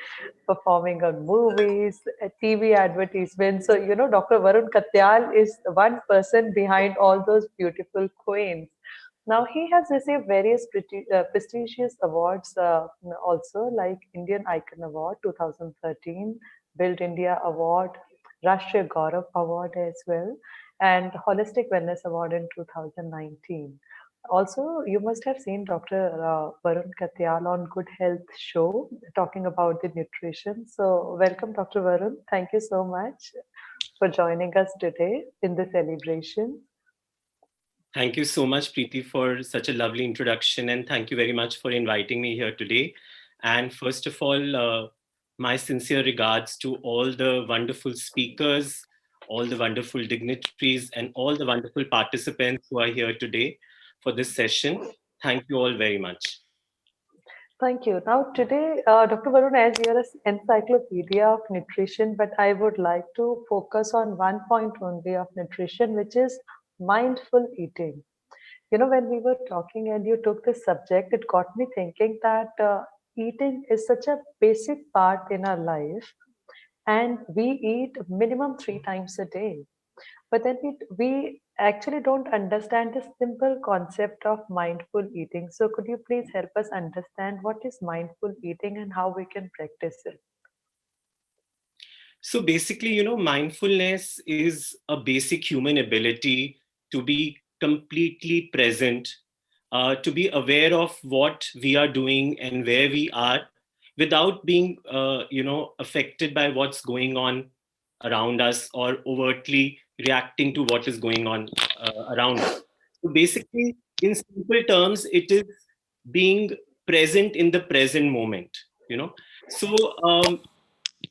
performing on movies, TV advertisements. So, Dr. Varun Katyal is the one person behind all those beautiful queens. Now, he has received various prestigious awards also, like Indian Icon Award 2013, Build India Award, Rashtriya Gaurav Award as well, and Holistic Wellness Award in 2019. Also, you must have seen Dr. Varun Katyal on Good Health Show talking about the nutrition. So, welcome, Dr. Varun. Thank you so much for joining us today in the celebration. Thank you so much, Preeti, for such a lovely introduction. And thank you very much for inviting me here today. And first of all, my sincere regards to all the wonderful speakers, all the wonderful dignitaries, and all the wonderful participants who are here today for this session. Thank you all very much. Thank you. Now, today, Dr. Varun, as you're an encyclopedia of nutrition, but I would like to focus on one point only of nutrition, which is mindful eating. When we were talking and you took this subject, it got me thinking that eating is such a basic part in our life, and we eat minimum 3 times a day. But then we actually don't understand the simple concept of mindful eating. So, could you please help us understand what is mindful eating and how we can practice it? So basically, mindfulness is a basic human ability to be completely present, to be aware of what we are doing and where we are without being, affected by what's going on around us or overtly reacting to what is going on around us. So basically, in simple terms, it is being present in the present moment. So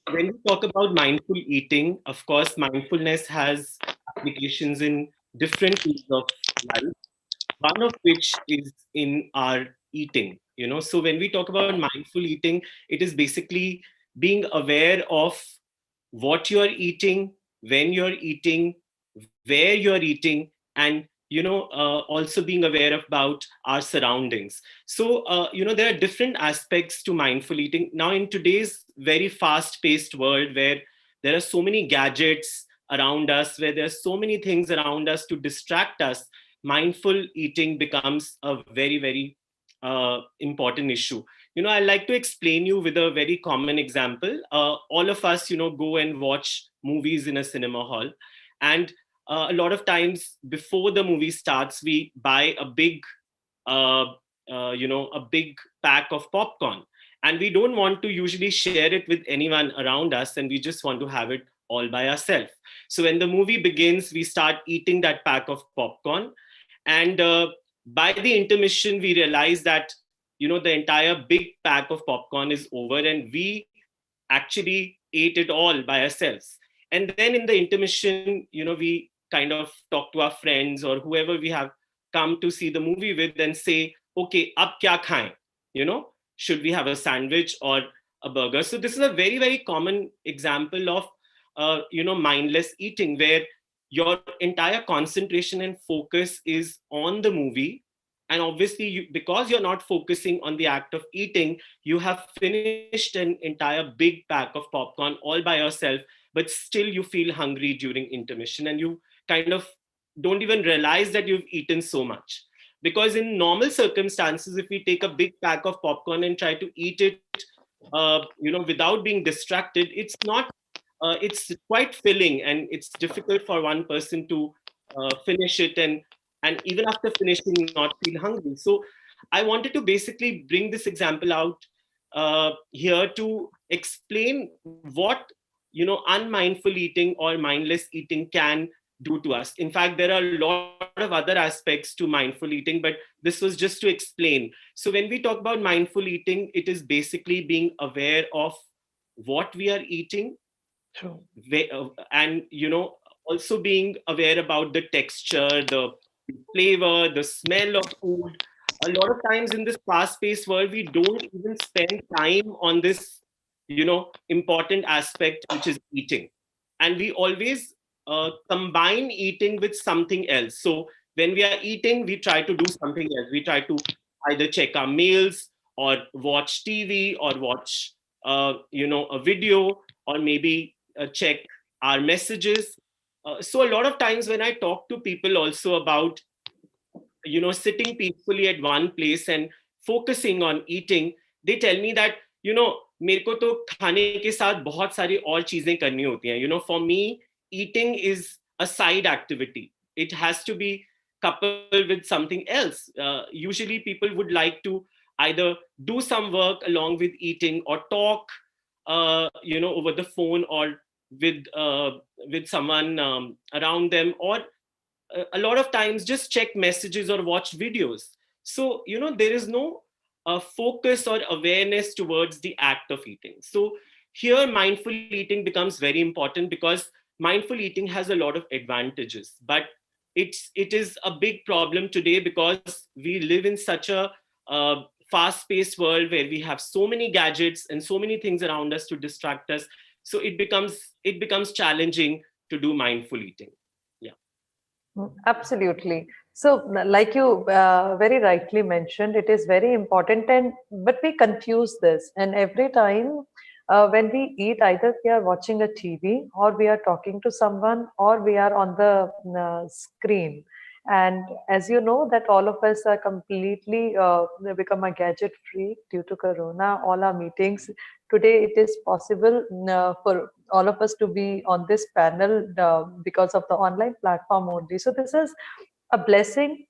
when we talk about mindful eating, of course, mindfulness has applications in different fields of life, one of which is in our eating. So when we talk about mindful eating, it is basically being aware of what you're eating, when you're eating, where you're eating, and also being aware about our surroundings. So there are different aspects to mindful eating now in today's very fast paced world, where there are so many gadgets around us, where there are so many things around us to distract us. Mindful eating becomes a very, very important issue. I like to explain you with a very common example. All of us, go and watch movies in a cinema hall. And a lot of times before the movie starts, we buy a big, a big pack of popcorn. And we don't want to usually share it with anyone around us. And we just want to have it all by ourselves. So when the movie begins, we start eating that pack of popcorn. And by the intermission, we realize that, the entire big pack of popcorn is over and we actually ate it all by ourselves. And then in the intermission, we kind of talk to our friends or whoever we have come to see the movie with and say, okay, ab kya khain? Should we have a sandwich or a burger? So this is a very, very common example of, mindless eating, where your entire concentration and focus is on the movie. And obviously, because you're not focusing on the act of eating, you have finished an entire big pack of popcorn all by yourself, but still you feel hungry during intermission and you kind of don't even realize that you've eaten so much. Because in normal circumstances, if we take a big pack of popcorn and try to eat it, without being distracted, it's quite filling and it's difficult for one person to finish it and even after finishing not feel hungry. So I wanted to basically bring this example out here to explain what unmindful eating or mindless eating can do to us. In fact, there are a lot of other aspects to mindful eating, but this was just to explain. So when we talk about mindful eating, it is basically being aware of what we are eating. True. And also being aware about the texture, the flavor, the smell of food. A lot of times in this fast-paced world, we don't even spend time on this important aspect, which is eating. And we always combine eating with something else. So when we are eating, we try to do something else. We try to either check our mails or watch TV or watch, a video, or maybe check our messages. So a lot of times when I talk to people also about, sitting peacefully at one place and focusing on eating, they tell me that, मेरे को तो खाने के साथ बहुत सारी और चीजें करनी होती हैं. For me, eating is a side activity. It has to be coupled with something else. Usually people would like to either do some work along with eating, or talk, over the phone, or with someone around them, or a lot of times just check messages or watch videos. So, there is no focus or awareness towards the act of eating. So here mindful eating becomes very important, because mindful eating has a lot of advantages, but it is a big problem today, because we live in such a fast-paced world where we have so many gadgets and so many things around us to distract us. So it becomes challenging to do mindful eating. Absolutely. So, like you very rightly mentioned, it is very important, but we confuse this. And every time when we eat, either we are watching a TV, or we are talking to someone, or we are on the screen. And as you know, that all of us are completely become a gadget freak due to Corona. All our meetings today, it is possible for all of us to be on this panel because of the online platform only. So this is a blessing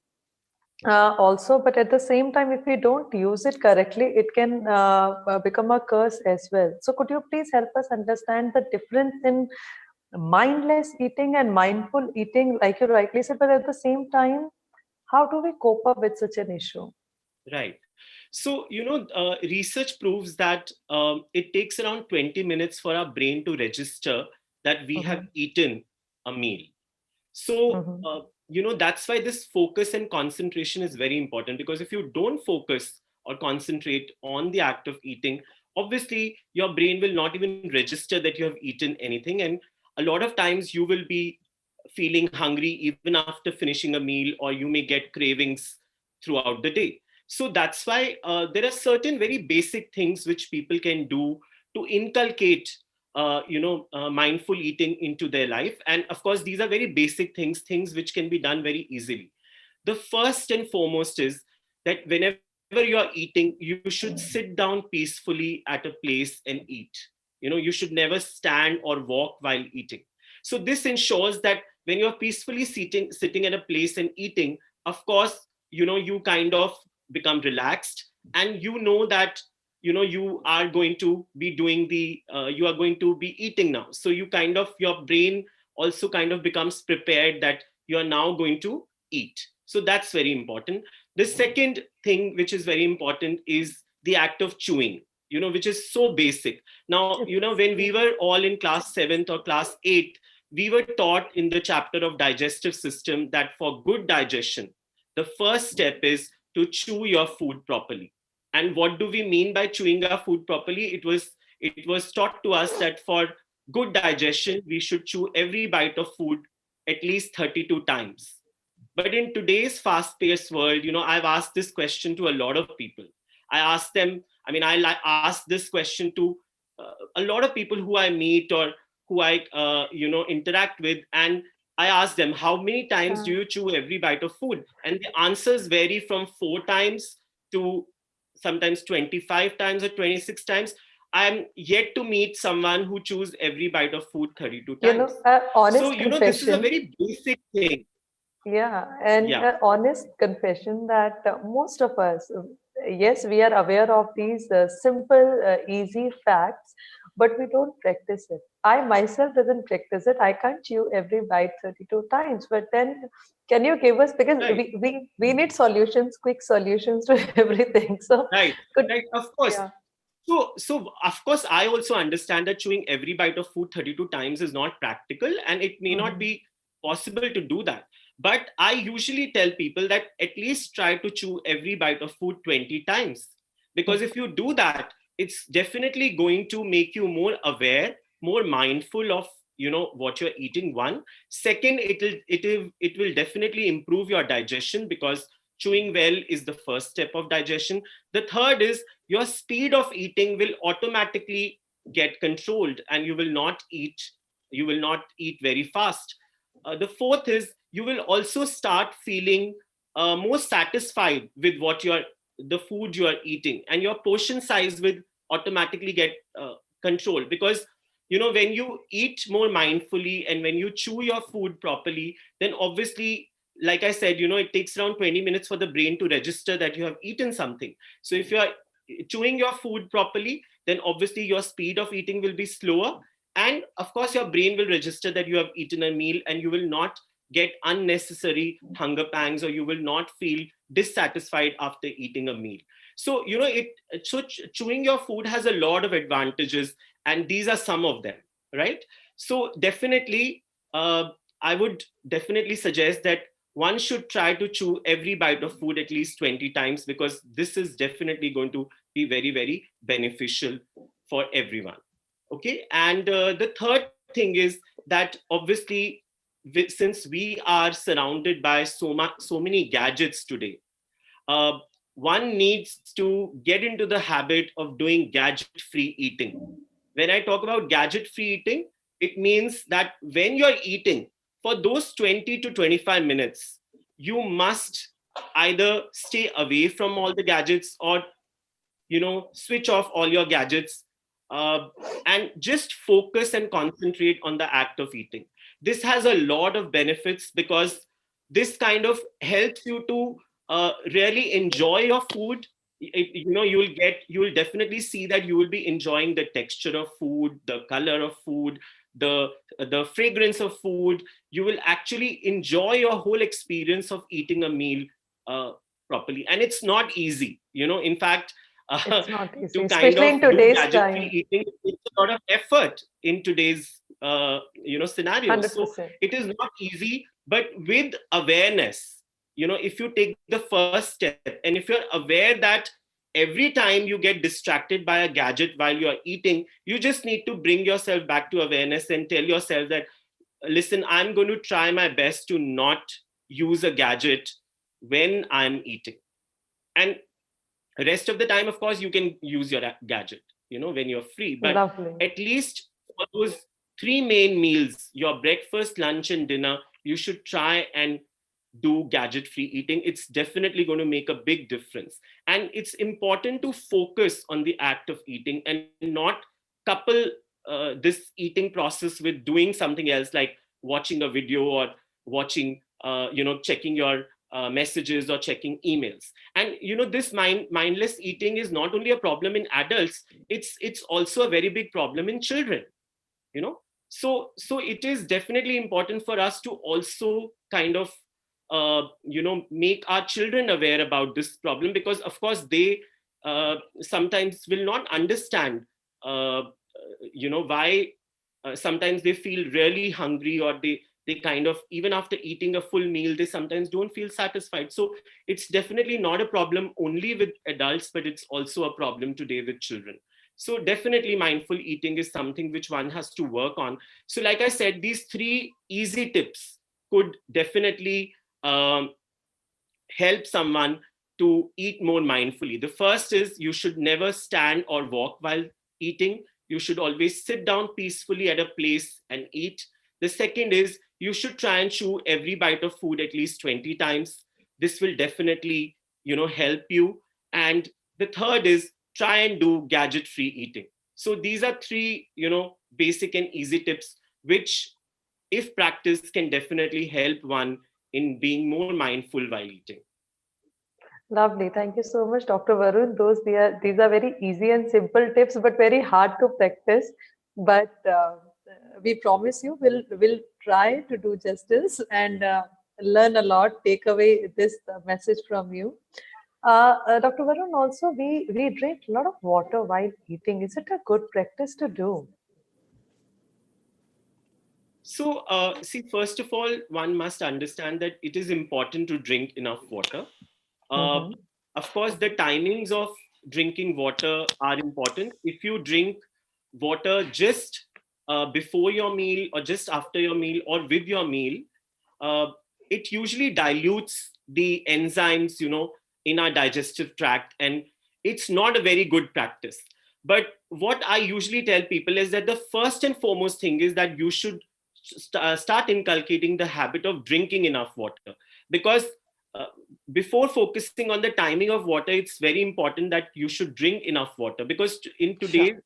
also, but at the same time, if we don't use it correctly, it can become a curse as well. So could you please help us understand the difference in mindless eating and mindful eating, like you rightly said, but at the same time, how do we cope up with such an issue? Right. So, research proves that it takes around 20 minutes for our brain to register that we have eaten a meal. So, that's why this focus and concentration is very important, because if you don't focus or concentrate on the act of eating, obviously your brain will not even register that you have eaten anything. And a lot of times you will be feeling hungry even after finishing a meal, or you may get cravings throughout the day. So that's why there are certain very basic things which people can do to inculcate mindful eating into their life. And of course, these are very basic things which can be done very easily. The first and foremost is that whenever you are eating, you should sit down peacefully at a place and eat. You should never stand or walk while eating. So this ensures that when you're peacefully sitting at a place and eating, of course, you kind of become relaxed, and that you are going to be doing you are going to be eating now. So your brain also kind of becomes prepared that you are now going to eat. So that's very important. The second thing which is very important is the act of chewing, which is so basic. Now, when we were all in class 7th or class 8th, we were taught in the chapter of digestive system that for good digestion, the first step is to chew your food properly. And what do we mean by chewing our food properly? It was taught to us that for good digestion, we should chew every bite of food at least 32 times. But in today's fast-paced world, I've asked this question to a lot of people. I ask this question to a lot of people who I meet or who I interact with, and I ask them, how many times do you chew every bite of food? And the answers vary from 4 times to sometimes 25 times or 26 times. I'm yet to meet someone who chews every bite of food 32 times. Honest so, confession. This is a very basic thing. Yeah, and honest confession that most of us, yes, we are aware of these simple, easy facts, but we don't practice it. I myself doesn't practice it. I can't chew every bite 32 times. But then, can you give us, because we need solutions, quick solutions to everything. So right, of course. Yeah. So of course, I also understand that chewing every bite of food 32 times is not practical, and it may not be possible to do that. But I usually tell people that at least try to chew every bite of food 20 times. Because if you do that, it's definitely going to make you more aware, more mindful of what you're eating. One. Second, it will definitely improve your digestion, because chewing well is the first step of digestion. The third is your speed of eating will automatically get controlled, and you will not eat very fast. The fourth is you will also start feeling more satisfied with the food you are eating, and your portion size will automatically get controlled, because when you eat more mindfully and when you chew your food properly, then obviously, like I said, it takes around 20 minutes for the brain to register that you have eaten something. So if you are chewing your food properly, then obviously your speed of eating will be slower, and of course your brain will register that you have eaten a meal, and you will not get unnecessary hunger pangs, or you will not feel dissatisfied after eating a meal. So chewing your food has a lot of advantages, and these are some of them, right? So definitely, I would definitely suggest that one should try to chew every bite of food at least 20 times, because this is definitely going to be very, very beneficial for everyone. Okay. And the third thing is that obviously, since we are surrounded by so many gadgets today, uh, one needs to get into the habit of doing gadget free eating. When I talk about gadget free eating, it means that when you're eating, for those 20 to 25 minutes, you must either stay away from all the gadgets, or switch off all your gadgets, uh, and just focus and concentrate on the act of eating. This has a lot of benefits, because this kind of helps you to really enjoy your food. You will definitely see that you will be enjoying the texture of food, the color of food, the fragrance of food. You will actually enjoy your whole experience of eating a meal uh, properly, and it's not easy. In fact, It's not easy, to kind especially of in do today's gadget free time. eating, it's a lot of effort in today's scenario. So 100%. it is not easy, but with awareness, if you take the first step, and if you're aware that every time you get distracted by a gadget while you're eating, you just need to bring yourself back to awareness and tell yourself that, listen, I'm going to try my best to not use a gadget when I'm eating. And rest of the time, of course, you can use your gadget when you're free, but Lovely. at least for those three main meals, your breakfast, lunch and dinner, you should try and do gadget free eating. It's definitely going to make a big difference, and it's important to focus on the act of eating and not couple this eating process with doing something else, like watching a video, or watching checking your messages, or checking emails. And this mindless eating is not only a problem in adults, it's also a very big problem in children. So it is definitely important for us to also kind of make our children aware about this problem, because of course they sometimes will not understand why sometimes they feel really hungry, or they kind of, even after eating a full meal, they sometimes don't feel satisfied. So it's definitely not a problem only with adults, but it's also a problem today with children. So definitely mindful eating is something which one has to work on. So like I said, these three easy tips could definitely um, help someone to eat more mindfully. The first is you should never stand or walk while eating. You should always sit down peacefully at a place and eat. The second is you should try and chew every bite of food at least 20 times. This will definitely, help you. And the third is try and do gadget-free eating. So these are three, basic and easy tips, which, if practiced, can definitely help one in being more mindful while eating. Lovely. Thank you so much, Dr. Varun. These are very easy and simple tips, but very hard to practice. But we promise you, we'll try to do justice and learn a lot. Take away this message from you. Dr. Varun, also we drink a lot of water while eating. Is it a good practice to do? So, see, first of all, one must understand that it is important to drink enough water. Uh, Mm-hmm. of course, the timings of drinking water are important. If you drink water just before your meal or just after your meal or with your meal, uh, it usually dilutes the enzymes, in our digestive tract, and it's not a very good practice. But what I usually tell people is that the first and foremost thing is that you should start inculcating the habit of drinking enough water, because uh, before focusing on the timing of water, it's very important that you should drink enough water, because in Sure. today's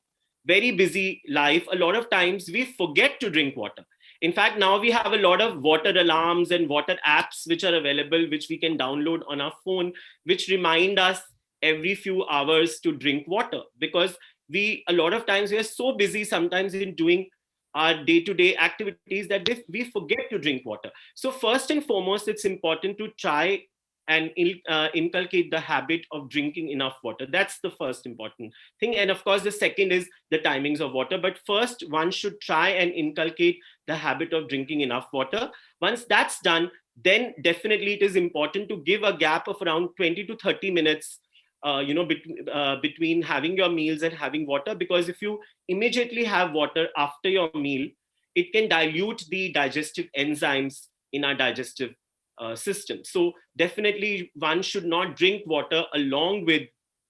very busy life, a lot of times we forget to drink water. In fact, now we have a lot of water alarms and water apps which are available, which we can download on our phone, which remind us every few hours to drink water, because a lot of times we are so busy sometimes in doing our day-to-day activities that we forget to drink water. So first and foremost, it's important to try and inculcate the habit of drinking enough water. That's the first important thing. And of course, the second is the timings of water. But first, one should try and inculcate the habit of drinking enough water. Once that's done, then definitely it is important to give a gap of around 20 to 30 minutes between having your meals and having water, because if you immediately have water after your meal, it can dilute the digestive enzymes in our digestive system. So definitely one should not drink water along with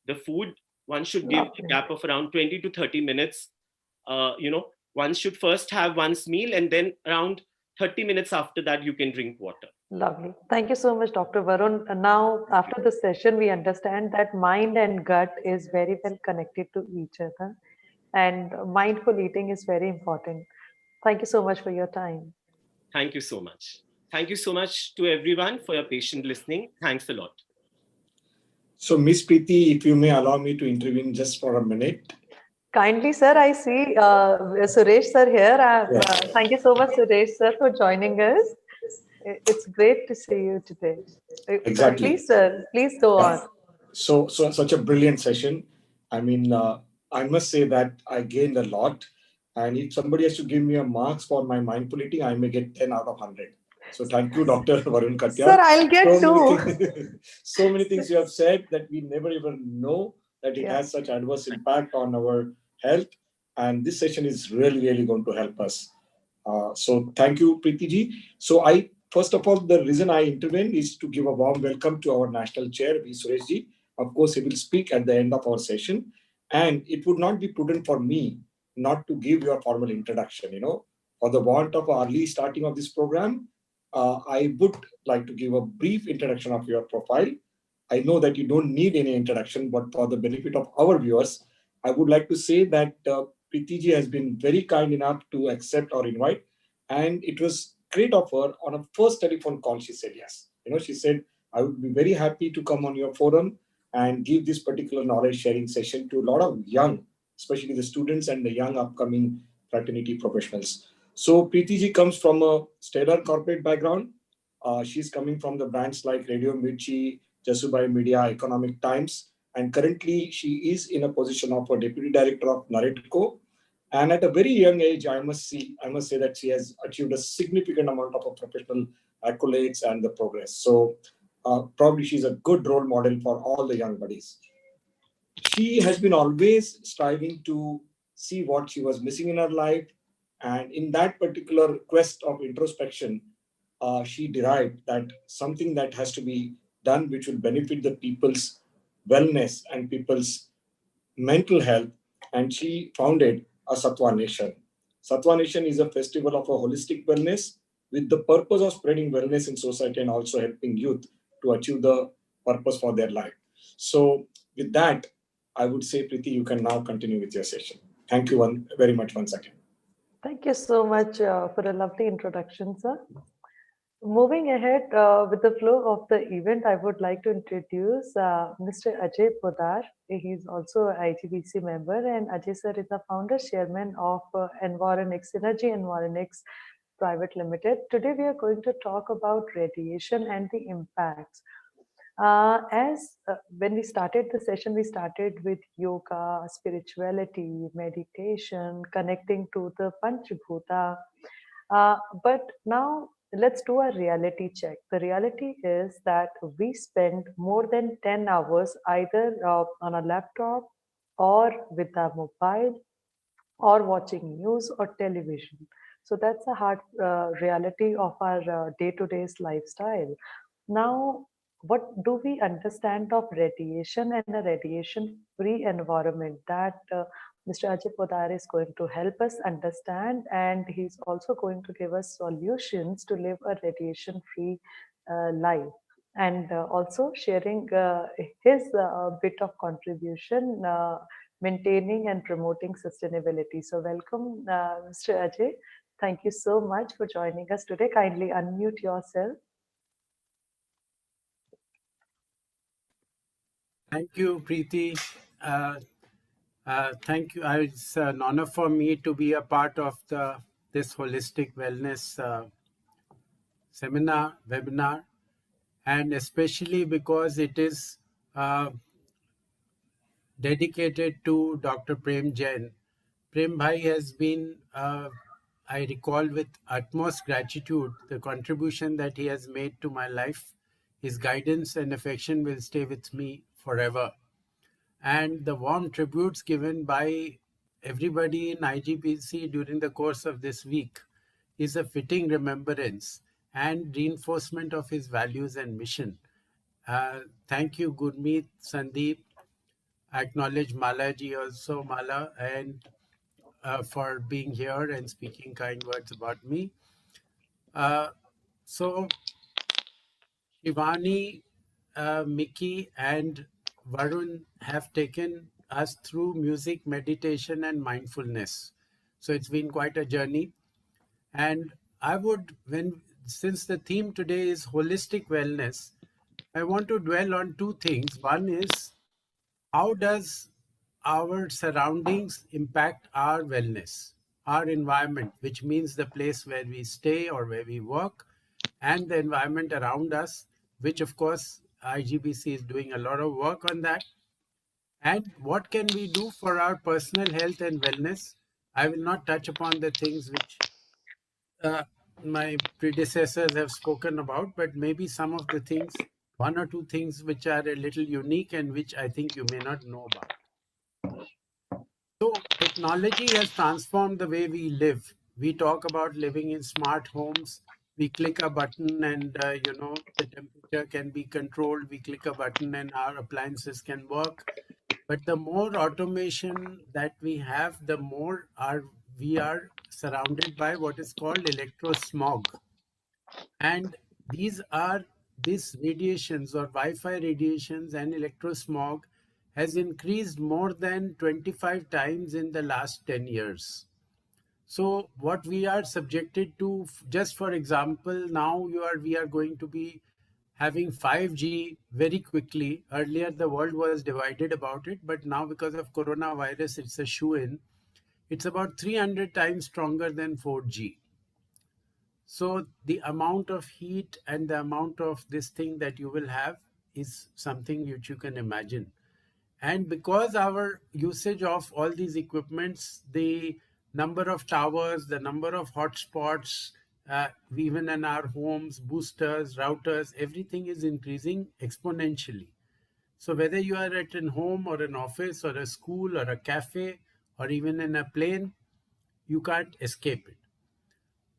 the food. One should give a Lovely. gap of around 20 to 30 minutes. One should first have one's meal, and then around 30 minutes after that, you can drink water. Lovely. Thank you so much, Dr. Varun. Now, after the session, we understand that mind and gut is very well connected to each other, and mindful eating is very important. Thank you so much for your time. Thank you so much. Thank you so much to everyone for your patient listening. Thanks a lot. So, Miss Preeti, if you may allow me to intervene just for a minute. Kindly, sir, I see Suresh sir here. Yeah. Thank you so much, Suresh sir, for joining us. It's great to see you today. Exactly. Please, sir, please go on. So such a brilliant session. I mean, I must say that I gained a lot. And if somebody has to give me a marks for my mindful eating, I may get 10 out of 100. So thank you, Dr. Varun Katya. Sir, I'll get So many things you have said that we never even know that it Yeah. has such adverse impact on our health. And this session is really, really going to help us. So thank you, Preeti ji. So first of all, the reason I intervened is to give a warm welcome to our national chair, V. Suresh ji. Of course, he will speak at the end of our session. And it would not be prudent for me not to give you a formal introduction. For the want of early starting of this program, I would like to give a brief introduction of your profile. I know that you don't need any introduction, but for the benefit of our viewers, I would like to say that Preeti ji has been very kind enough to accept our invite. And it was great of her. On a first telephone call, she said yes. She said, I would be very happy to come on your forum and give this particular knowledge sharing session to a lot of young, especially the students and the young upcoming fraternity professionals. So Preeti ji comes from a stellar corporate background. She's coming from the brands like Radio Mirchi, Jasubai Media, Economic Times, and currently she is in a position of a deputy director of Naretco. And at a very young age, I must say that she has achieved a significant amount of professional accolades and the progress. So probably she's a good role model for all the young buddies. She has been always striving to see what she was missing in her life. And in that particular quest of introspection, she derived that something that has to be done which will benefit the people's wellness and people's mental health, and she founded a Sattva Nation. Sattva Nation is a festival of a holistic wellness with the purpose of spreading wellness in society and also helping youth to achieve the purpose for their life. So with that, I would say, Preeti, you can now continue with your session. Thank you very much once again. Thank you so much for a lovely introduction, sir. Moving ahead with the flow of the event, I would like to introduce Mr. Ajay Podar. He's also an IGBC member, and Ajay sir is the founder chairman of Environix Synergy Environix Private Limited. Today we are going to talk about radiation and the impacts. When we started the session, we started with yoga, spirituality, meditation, connecting to the Panchabhuta. But now let's do a reality check. The reality is that we spend more than 10 hours either on a laptop or with a mobile or watching news or television. So that's a hard reality of our day-to-day lifestyle. Now, what do we understand of radiation and a radiation-free environment? That Mr. Ajay Podar is going to help us understand, and he's also going to give us solutions to live a radiation-free life, and also sharing his bit of contribution maintaining and promoting sustainability. So welcome, Mr. Ajay. Thank you so much for joining us today. Kindly unmute yourself. Thank you, Preeti. Thank you. It's an honor for me to be a part of this holistic wellness seminar, webinar, and especially because it is dedicated to Dr. Prem Jain. Prem Bhai has been, I recall with utmost gratitude, the contribution that he has made to my life. His guidance and affection will stay with me forever. And the warm tributes given by everybody in IGPC during the course of this week is a fitting remembrance and reinforcement of his values and mission. Thank you, Gurmeet, Sandeep. I acknowledge Malaji also, Mala, and for being here and speaking kind words about me. So Shivani, Mickey, and Varun have taken us through music, meditation, and mindfulness. So it's been quite a journey. And I would, since the theme today is holistic wellness, I want to dwell on two things. One is, how does our surroundings impact our wellness, our environment, which means the place where we stay or where we work, and the environment around us, which of course IGBC is doing a lot of work on that. And what can we do for our personal health and wellness? I will not touch upon the things which uh, my predecessors have spoken about, but maybe some of the things, one or two things which are a little unique and which I think you may not know about. So technology has transformed the way we live. We talk about living in smart homes. We click a button and, the temperature can be controlled. We click a button and our appliances can work. But the more automation that we have, the more we are surrounded by what is called electrosmog. And these radiations or Wi-Fi radiations and electrosmog has increased more than 25 times in the last 10 years. So what we are subjected to, just for example, now we are going to be having 5G very quickly. Earlier, the world was divided about it, but now because of coronavirus, it's a shoe-in. It's about 300 times stronger than 4G. So the amount of heat and the amount of this thing that you will have is something which you can imagine. And because our usage of all these equipments, the number of towers, the number of hotspots, even in our homes, boosters, routers, everything is increasing exponentially. So whether you are at a home or an office or a school or a cafe or even in a plane, you can't escape it.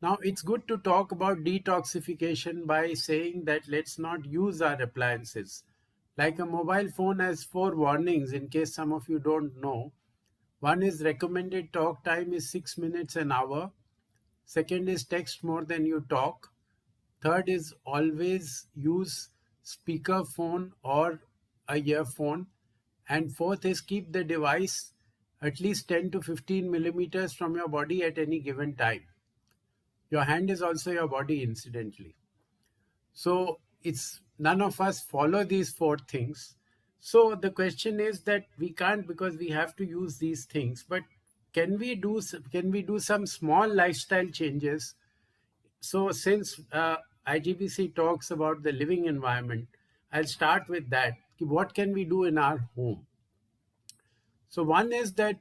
Now, it's good to talk about detoxification by saying that let's not use our appliances. Like a mobile phone has 4 warnings in case some of you don't know. One is recommended talk time is 6 minutes an hour. Second is text more than you talk. Third is always use speaker phone or a earphone. And fourth is keep the device at least 10 to 15 millimeters from your body at any given time. Your hand is also your body, incidentally. So it's none of us follow these 4 things. So the question is that we can't, because we have to use these things. But can we do some small lifestyle changes? So since IGBC talks about the living environment, I'll start with that. What can we do in our home? So one is that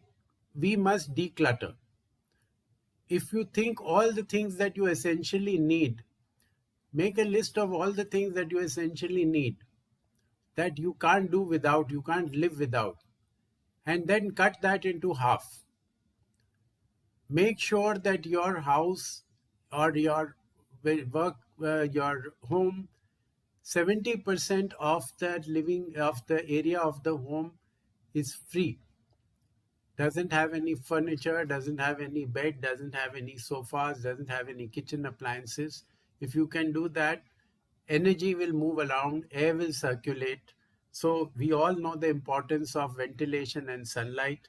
we must declutter. If you think all the things that you essentially need, make a list of all the things that you essentially need, that you can't do without, you can't live without, and then cut that into half. make sure that your house or your work, your home, 70% of the living of the area of the home is free. Doesn't have any furniture, doesn't have any bed, doesn't have any sofas, doesn't have any kitchen appliances. If you can do that, energy will move around, air will circulate. So we all know the importance of ventilation and sunlight.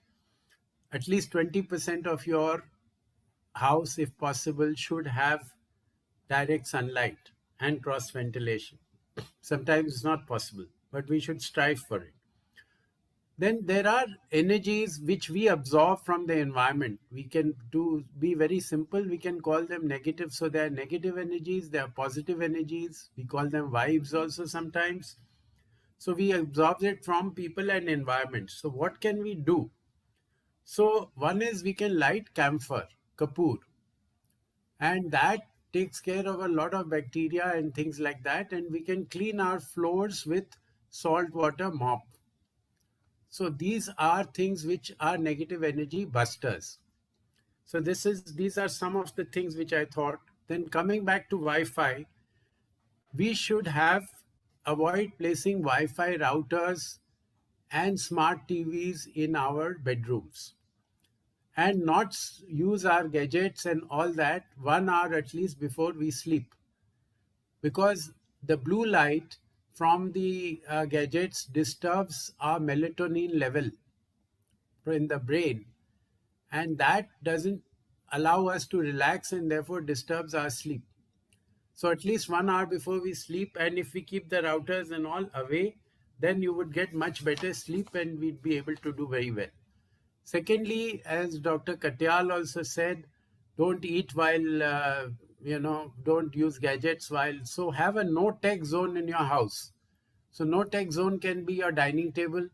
At least 20% of your house, if possible, should have direct sunlight and cross ventilation. Sometimes it's not possible, but we should strive for it. Then there are energies which we absorb from the environment. We can be very simple. We can call them negative. So there are negative energies, there are positive energies. We call them vibes also sometimes. So we absorb it from people and environment. So what can we do? So one is we can light camphor, kapoor, and that takes care of a lot of bacteria and things like that. And we can clean our floors with salt water mop. So these are things which are negative energy busters. So these are some of the things which I thought. Then coming back to Wi-Fi, we should avoid placing Wi-Fi routers and smart TVs in our bedrooms, and not use our gadgets and all that 1 hour at least before we sleep, because the blue light from the gadgets disturbs our melatonin level in the brain, and that doesn't allow us to relax and therefore disturbs our sleep. So at least 1 hour before we sleep, and if we keep the routers and all away, then you would get much better sleep and we'd be able to do very well. Secondly, as Dr. Katyal also said, don't eat while, don't use gadgets while. So have a no tech zone in your house. So no tech zone can be your dining table.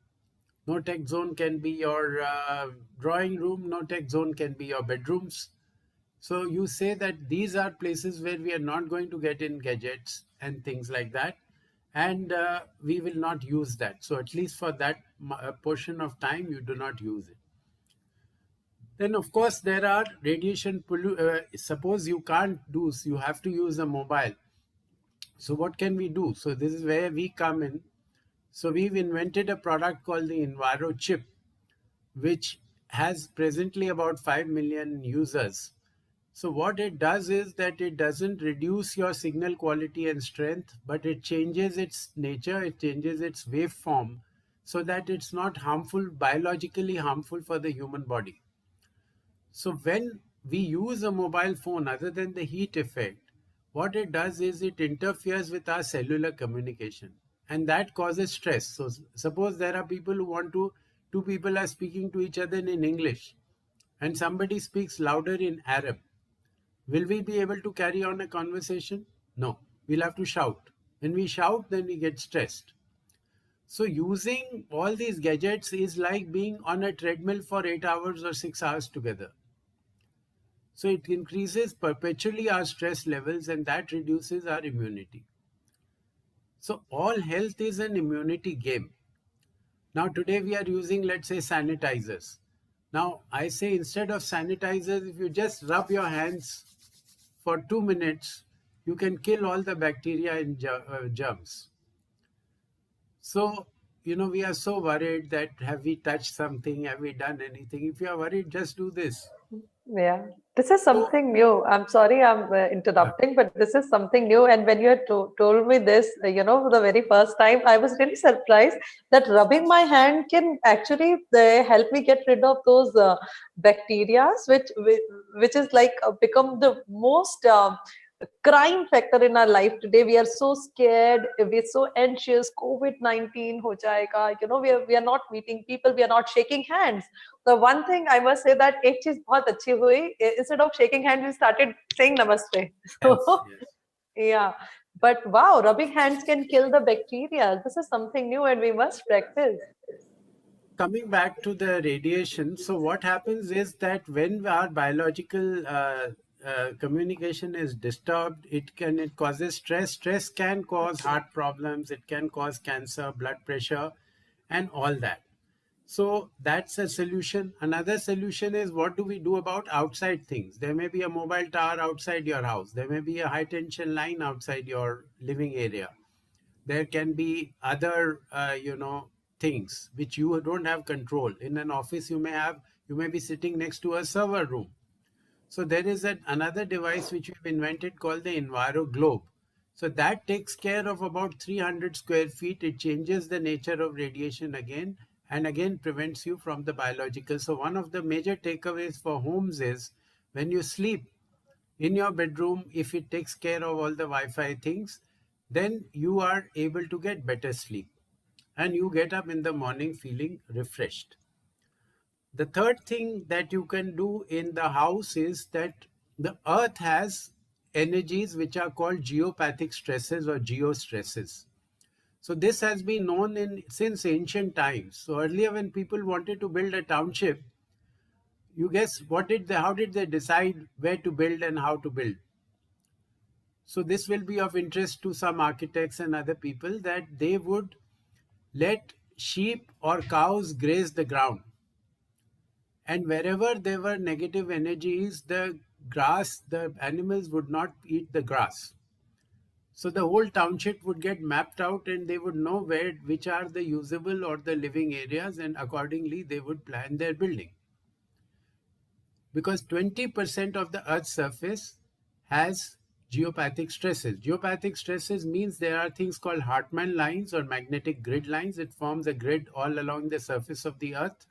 No tech zone can be your drawing room. No tech zone can be your bedrooms. So you say that these are places where we are not going to get in gadgets and things like that. And we will not use that. So at least for that portion of time, you do not use it. Then, of course, there are radiation suppose you can't do, you have to use a mobile. So what can we do? So this is where we come in. So we've invented a product called the Enviro chip, which has presently about 5 million users. So what it does is that it doesn't reduce your signal quality and strength, but it changes its nature, it changes its waveform so that it's not harmful, biologically harmful for the human body. So when we use a mobile phone, other than the heat effect, what it does is it interferes with our cellular communication, and that causes stress. So suppose there are people two people are speaking to each other in English and somebody speaks louder in Arab. Will we be able to carry on a conversation? No, we'll have to shout. When we shout, then we get stressed. So using all these gadgets is like being on a treadmill for 8 hours or 6 hours together. So it increases perpetually our stress levels, and that reduces our immunity. So all health is an immunity game. Now today we are using, let's say, sanitizers. Now I say, instead of sanitizers, if you just rub your hands for 2 minutes, you can kill all the bacteria and germs. So, we are so worried that have we touched something? Have we done anything? If you are worried, just do this. Yeah, this is something new. I'm sorry I'm interrupting, but this is something new. And when you had told me this, for the very first time, I was really surprised that rubbing my hand can actually help me get rid of those bacteria, which is like become the most crime factor in our life today. We are so scared, we're so anxious. COVID-19 ho jayega, we are not meeting people, we are not shaking hands. The one thing I must say that ek cheez bahut achhi hui, instead of shaking hands, we started saying namaste. So, Yes. yeah, but wow, rubbing hands can kill the bacteria. This is something new and we must practice. Coming back to the radiation, so what happens is that when our biological communication is disturbed, it causes stress. Stress can cause heart problems, it can cause cancer, blood pressure, and all that. So that's a solution. Another solution is, what do we do about outside things? There may be a mobile tower outside your house. There may be a high tension line outside your living area. There can be other, things which you don't have control. In an office, you may be sitting next to a server room. So there is another device which we've invented called the Enviro Globe. So that takes care of about 300 square feet. It changes the nature of radiation again and again prevents you from the biological. So one of the major takeaways for homes is, when you sleep in your bedroom, if it takes care of all the Wi-Fi things, then you are able to get better sleep and you get up in the morning feeling refreshed. The third thing that you can do in the house is that the earth has energies which are called geopathic stresses or geostresses. So this has been known since ancient times. So earlier, when people wanted to build a township, you guess how did they decide where to build and how to build? So this will be of interest to some architects and other people, that they would let sheep or cows graze the ground. And wherever there were negative energies, the animals would not eat the grass. So the whole township would get mapped out and they would know which are the usable or the living areas, and accordingly they would plan their building. Because 20% of the Earth's surface has geopathic stresses. Geopathic stresses means there are things called Hartmann lines or magnetic grid lines. It forms a grid all along the surface of the Earth.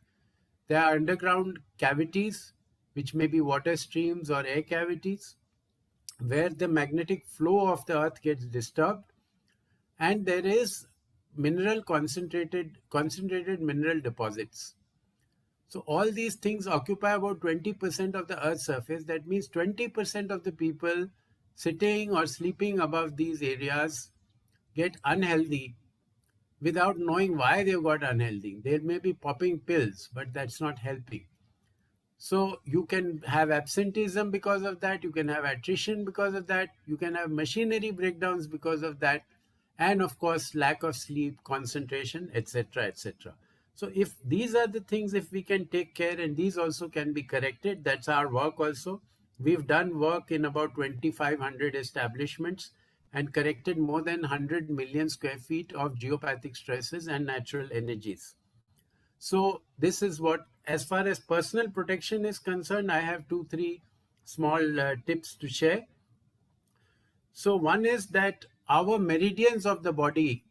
There are underground cavities, which may be water streams or air cavities, where the magnetic flow of the Earth gets disturbed. And there is concentrated mineral deposits. So all these things occupy about 20% of the Earth's surface. That means 20% of the people sitting or sleeping above these areas get unhealthy without knowing why they got unhealthy. They may be popping pills, but that's not helping. So you can have absenteeism because of that. You can have attrition because of that. You can have machinery breakdowns because of that. And of course, lack of sleep, concentration, etc., etc. So if these are the things, if we can take care, and these also can be corrected, that's our work also. We've done work in about 2,500 establishments and corrected more than 100 million square feet of geopathic stresses and natural energies. So this is what, as far as personal protection is concerned, I have 2-3 small tips to share. So one is that our meridians of the body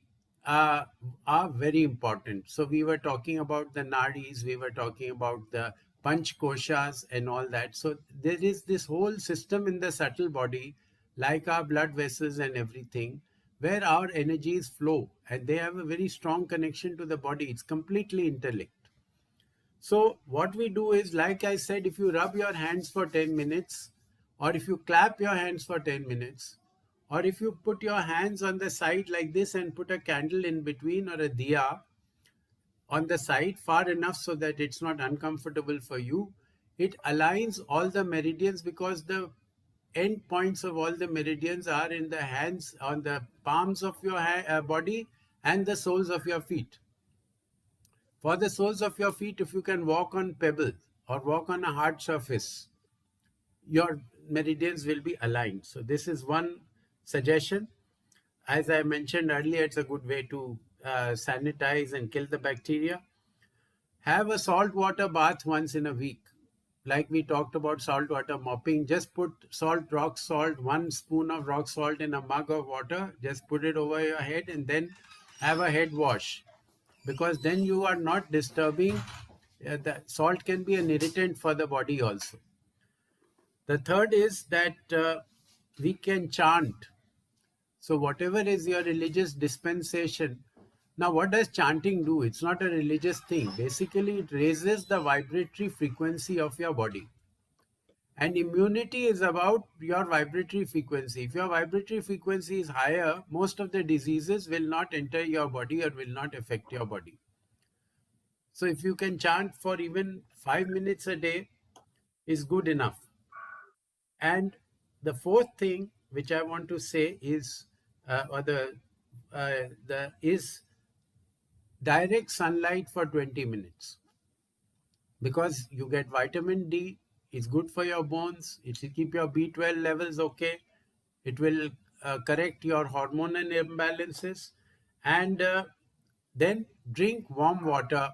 are very important. So we were talking about the nadis, we were talking about the panch koshas and all that. So there is this whole system in the subtle body, like our blood vessels and everything, where our energies flow, and they have a very strong connection to the body. It's completely interlinked. So what we do is, like I said, if you rub your hands for 10 minutes, or if you clap your hands for 10 minutes, or if you put your hands on the side like this and put a candle in between, or a diya on the side far enough so that it's not uncomfortable for you, it aligns all the meridians, because the end points of all the meridians are in the hands, on the palms of your body and the soles of your feet. For the soles of your feet, if you can walk on pebbles or walk on a hard surface, your meridians will be aligned. So this is one suggestion. As I mentioned earlier, it's a good way to sanitize and kill the bacteria. Have a salt water bath once in a week. Like we talked about salt water mopping, just put rock salt, 1 spoon of rock salt in a mug of water, just put it over your head and then have a head wash. Because then you are not disturbing, the salt can be an irritant for the body also. The third is that we can chant. So whatever is your religious dispensation. Now, what does chanting do? It's not a religious thing. Basically, it raises the vibratory frequency of your body. And immunity is about your vibratory frequency. If your vibratory frequency is higher, most of the diseases will not enter your body or will not affect your body. So if you can chant for even 5 minutes a day, is good enough. And the fourth thing which I want to say is, direct sunlight for 20 minutes, because you get vitamin D. It's good for your bones. It will keep your B12 levels okay. It will correct your hormonal imbalances. And then drink warm water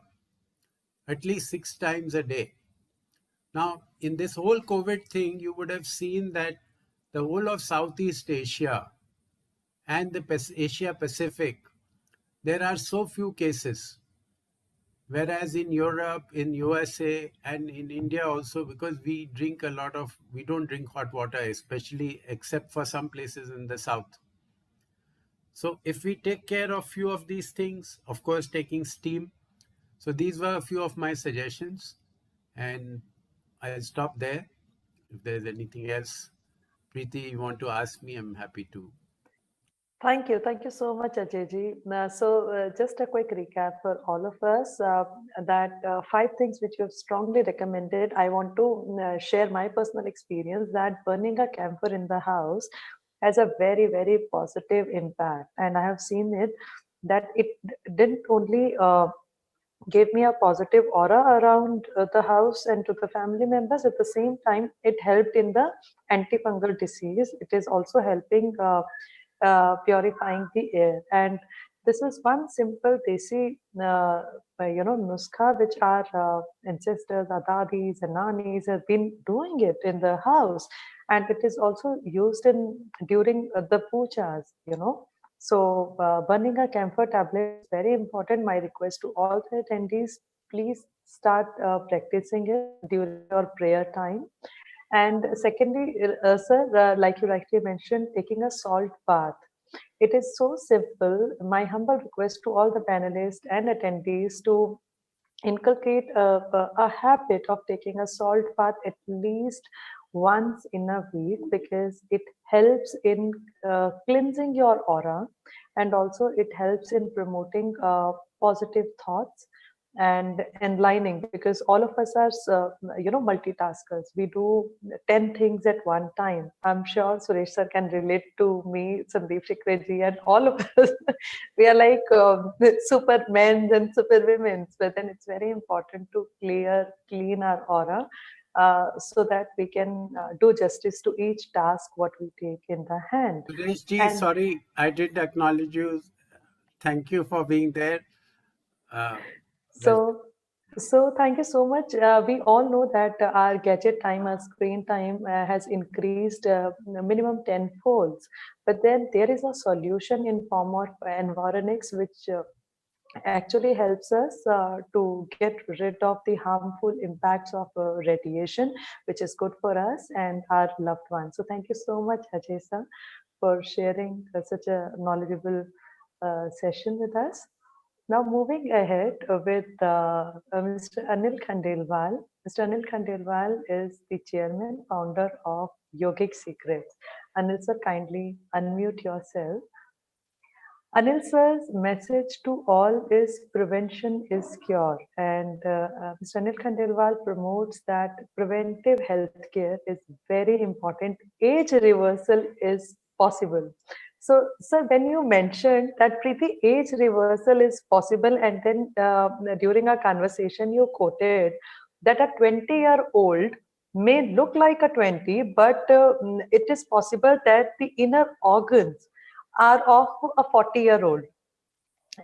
at least 6 times a day. Now, in this whole COVID thing, you would have seen that the whole of Southeast Asia and the Asia Pacific, there are so few cases. Whereas in Europe, in USA, and in India also, because we don't drink hot water, especially except for some places in the south. So if we take care of few of these things, of course, taking steam. So these were a few of my suggestions, and I'll stop there. If there's anything else, Preeti, you want to ask me, I'm happy to. Thank you. Thank you so much, Ajayji. Just a quick recap for all of us that 5 things which you have strongly recommended. I want to share my personal experience that burning a camphor in the house has a very, very positive impact. And I have seen it that it didn't only gave me a positive aura around the house and to the family members. At the same time, it helped in the antifungal disease. It is also helping purifying the air. And this is one simple desi, nuskha, which our ancestors, our dadis and nanis have been doing it in the house. And it is also used in during the pujas, So burning a camphor tablet is very important. My request to all the attendees, please start practicing it during your prayer time. And secondly, sir, like you rightly mentioned, taking a salt bath. It is so simple. My humble request to all the panelists and attendees to inculcate a habit of taking a salt bath at least once in a week, because it helps in cleansing your aura, and also it helps in promoting positive thoughts and enlightening, because all of us are multitaskers. We do 10 things at one time. I'm sure Suresh sir can relate to me, Sandeep Shikreji, and all of us. We are like supermen and superwomen, but then it's very important to clean our aura, so that we can do justice to each task what we take in the hand. Suresh ji, And sorry, I didn't acknowledge you. Thank you for being there. Welcome. So thank you so much. We all know that our gadget time, our screen time has increased minimum 10 folds. But then there is a solution in form of environics, which actually helps us to get rid of the harmful impacts of radiation, which is good for us and our loved ones. So thank you so much, Ajay sir, for sharing such a knowledgeable session with us. Now moving ahead with Mr. Anil Khandelwal. Mr. Anil Khandelwal is the chairman, founder of Yogic Secrets. Anil sir, kindly unmute yourself. Anil sir's message to all is prevention is cure. And Mr. Anil Khandelwal promotes that preventive healthcare is very important. Age reversal is possible. So, sir, when you mentioned that Preeti, age reversal is possible, and then during our conversation, you quoted that a 20-year-old may look like a 20, but it is possible that the inner organs are of a 40-year-old.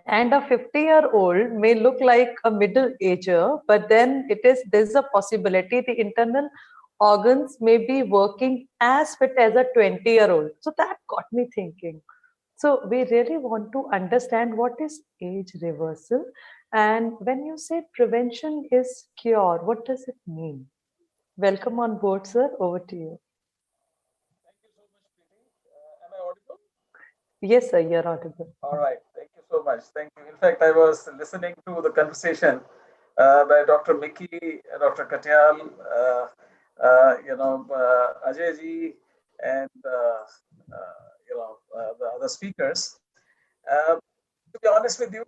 And a 50-year-old may look like a middle ager, but then there's a possibility the internal organs may be working as fit as a 20-year-old. So that got me thinking. So we really want to understand what is age reversal. And when you say prevention is cure, what does it mean? Welcome on board, sir. Over to you. Thank you so much, Preeti. Am I audible? Yes, sir, you're audible. All right. Thank you so much. Thank you. In fact, I was listening to the conversation by Dr. Mickey, Dr. Katyal, Ajay ji, and the other speakers. To be honest with you,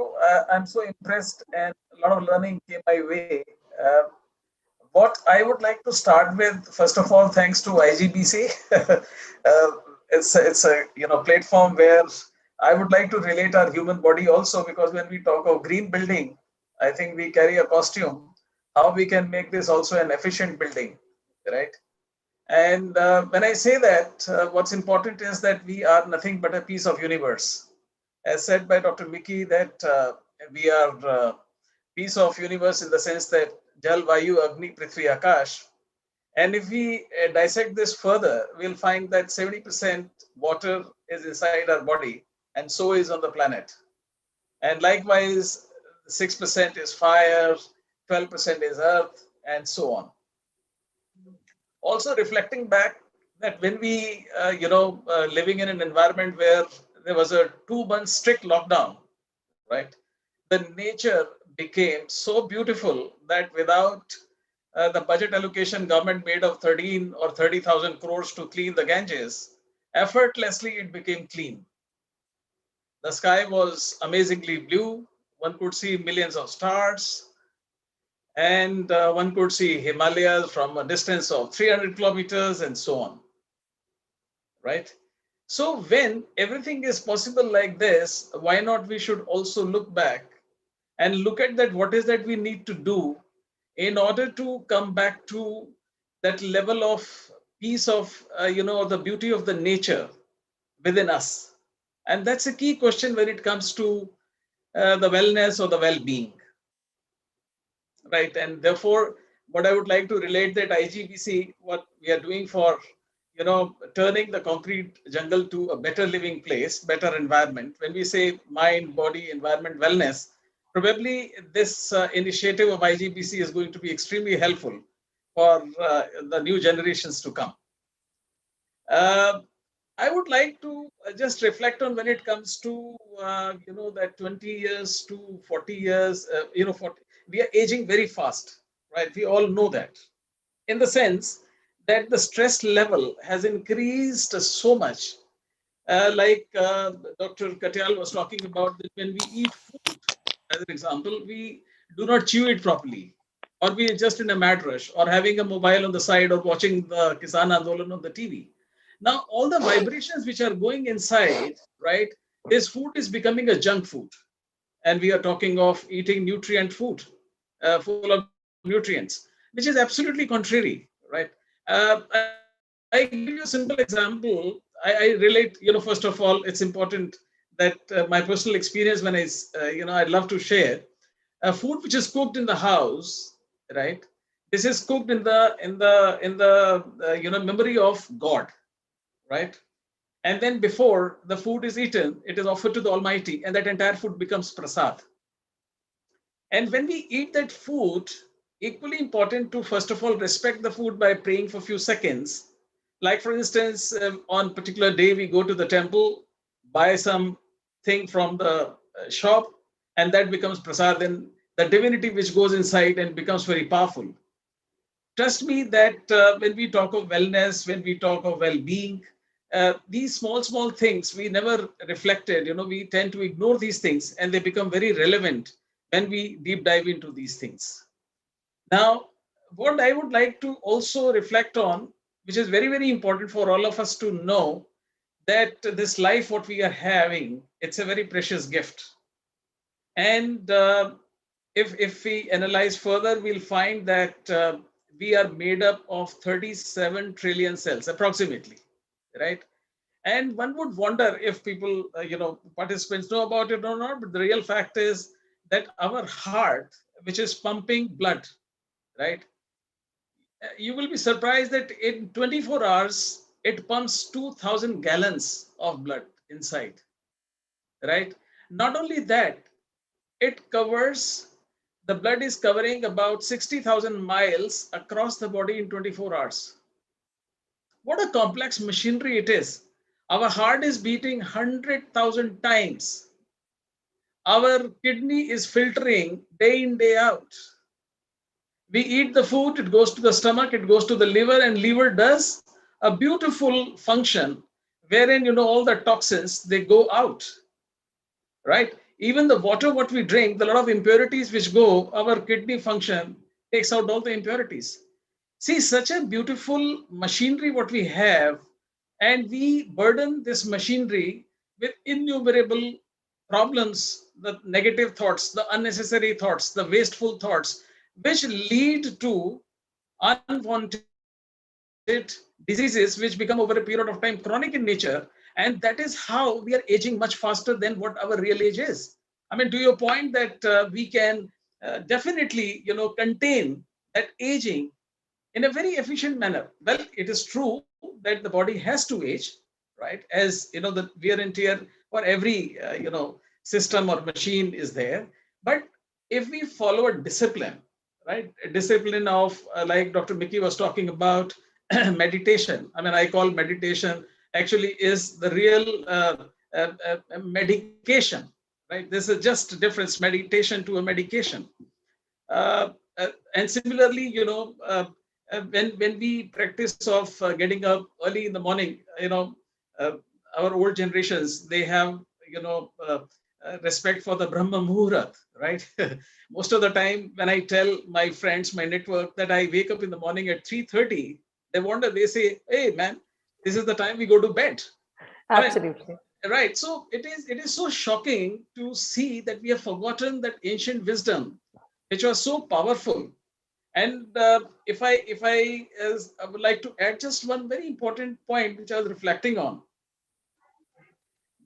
I'm so impressed, and a lot of learning came my way. What I would like to start with, first of all, thanks to IGBC. It's a platform where I would like to relate our human body also, because when we talk of green building, I think we carry a costume, how we can make this also an efficient building, right? And when I say that, what's important is that we are nothing but a piece of universe. As said by Dr. Mickey, that we are piece of universe in the sense that Jal, Vayu, Agni, Prithvi, Akash. And if we dissect this further, we'll find that 70% water is inside our body, and so is on the planet. And likewise, 6% is fire, 12% is earth, and so on. Also reflecting back that when we, living in an environment where there was a 2 month strict lockdown, right? The nature became so beautiful that without the budget allocation government made of 13 or 30,000 crores to clean the Ganges, effortlessly it became clean. The sky was amazingly blue. One could see millions of stars, and one could see Himalayas from a distance of 300 kilometers and so on, right? So when everything is possible like this, why not we should also look back and look at that what is that we need to do in order to come back to that level of peace of, the beauty of the nature within us. And that's a key question when it comes to the wellness or the well-being, right? And therefore, what I would like to relate that IGBC, what we are doing for, turning the concrete jungle to a better living place, better environment. When we say mind, body, environment, wellness, probably this initiative of IGBC is going to be extremely helpful for the new generations to come. I would like to just reflect on when it comes to, that 20 years to 40 years, 40, we are aging very fast, right? We all know that, in the sense that the stress level has increased so much. Like Dr. Katyal was talking about, that when we eat food, as an example, we do not chew it properly, or we are just in a mad rush, or having a mobile on the side, or watching the Kisan Andolan on the TV. Now, all the vibrations which are going inside, right? This food is becoming a junk food. And we are talking of eating nutrient food, full of nutrients, which is absolutely contrary, right? I give you a simple example. I relate, first of all, it's important that my personal experience when I'd love to share. Food which is cooked in the house, right? This is cooked in the memory of God, right? And then before the food is eaten, it is offered to the Almighty, and that entire food becomes prasad. And when we eat that food, equally important to first of all respect the food by praying for a few seconds. Like for instance, on particular day we go to the temple, buy some thing from the shop, and that becomes prasad. Then the divinity which goes inside and becomes very powerful. Trust me that when we talk of wellness, when we talk of well-being, these small things we never reflected. We tend to ignore these things, and they become very relevant when we deep dive into these things. Now, what I would like to also reflect on, which is very, very important for all of us to know, that this life, what we are having, it's a very precious gift. And if we analyze further, we'll find that we are made up of 37 trillion cells, approximately, right? And one would wonder if people, participants know about it or not, but the real fact is that our heart, which is pumping blood, right? You will be surprised that in 24 hours, it pumps 2,000 gallons of blood inside, right? Not only that, the blood is covering about 60,000 miles across the body in 24 hours. What a complex machinery it is. Our heart is beating 100,000 times. Our kidney is filtering day in, day out. We eat the food, it goes to the stomach, it goes to the liver, and liver does a beautiful function wherein, all the toxins, they go out, right? Even the water what we drink, the lot of impurities which go, our kidney function takes out all the impurities. See, such a beautiful machinery what we have, and we burden this machinery with innumerable problems, the negative thoughts, the unnecessary thoughts, the wasteful thoughts, which lead to unwanted diseases, which become over a period of time chronic in nature. And that is how we are aging much faster than what our real age is. I mean, to your point that we can definitely, contain that aging in a very efficient manner. Well, it is true that the body has to age, right? As the wear and tear for every system or machine is there. But if we follow a discipline, right, a discipline of like Dr. Mickey was talking about, meditation. I mean, I call meditation actually is the real medication, right? There's a just difference, meditation to a medication. And similarly, when we practice of getting up early in the morning, uh, our old generations, they have respect for the Brahma Muhurat, right? Most of the time, when I tell my friends, my network, that I wake up in the morning at 3:30, they wonder. They say, "Hey, man, this is the time we go to bed." I mean, Absolutely. right. So it is so shocking to see that we have forgotten that ancient wisdom, which was so powerful. And I would like to add just one very important point which I was reflecting on,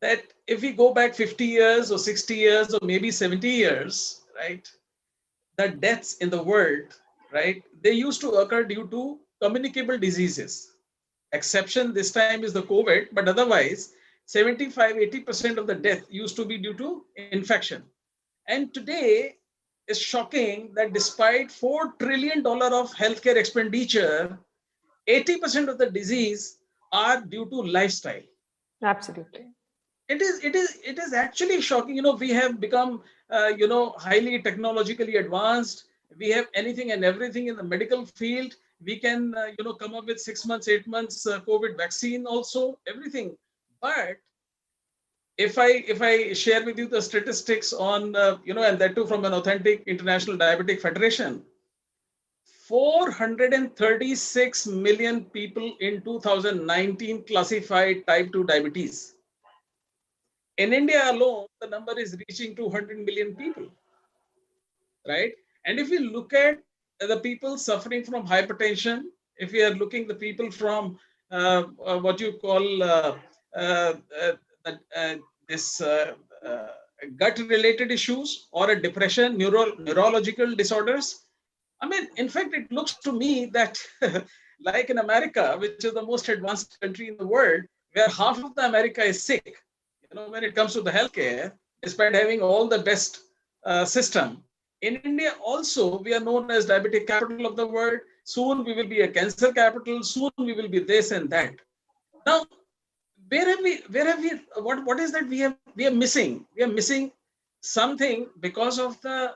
that if we go back 50 years or 60 years or maybe 70 years, right, the deaths in the world, right, they used to occur due to communicable diseases. Exception this time is the COVID, but otherwise 75-80% of the death used to be due to infection. And today is shocking that despite $4 trillion of healthcare expenditure, 80% of the disease are due to lifestyle. Absolutely. It is actually shocking. We have become highly technologically advanced. We have anything and everything in the medical field. We can come up with 6 months, 8 months COVID vaccine also, everything. But if I share with you the statistics on and that too from an authentic International Diabetic Federation, 436 million people in 2019 classified type 2 diabetes. In India alone, the number is reaching 200 million people, right? And if we look at the people suffering from hypertension, if we are looking the people from what you call uh, uh, this gut-related issues or a depression, neurological disorders, I mean, in fact, it looks to me that like in America, which is the most advanced country in the world, where half of the America is sick, when it comes to the healthcare, despite having all the best system. In India also, we are known as diabetic capital of the world. Soon we will be a cancer capital. Soon we will be this and that. Now, what is that we are missing? We are missing something because of the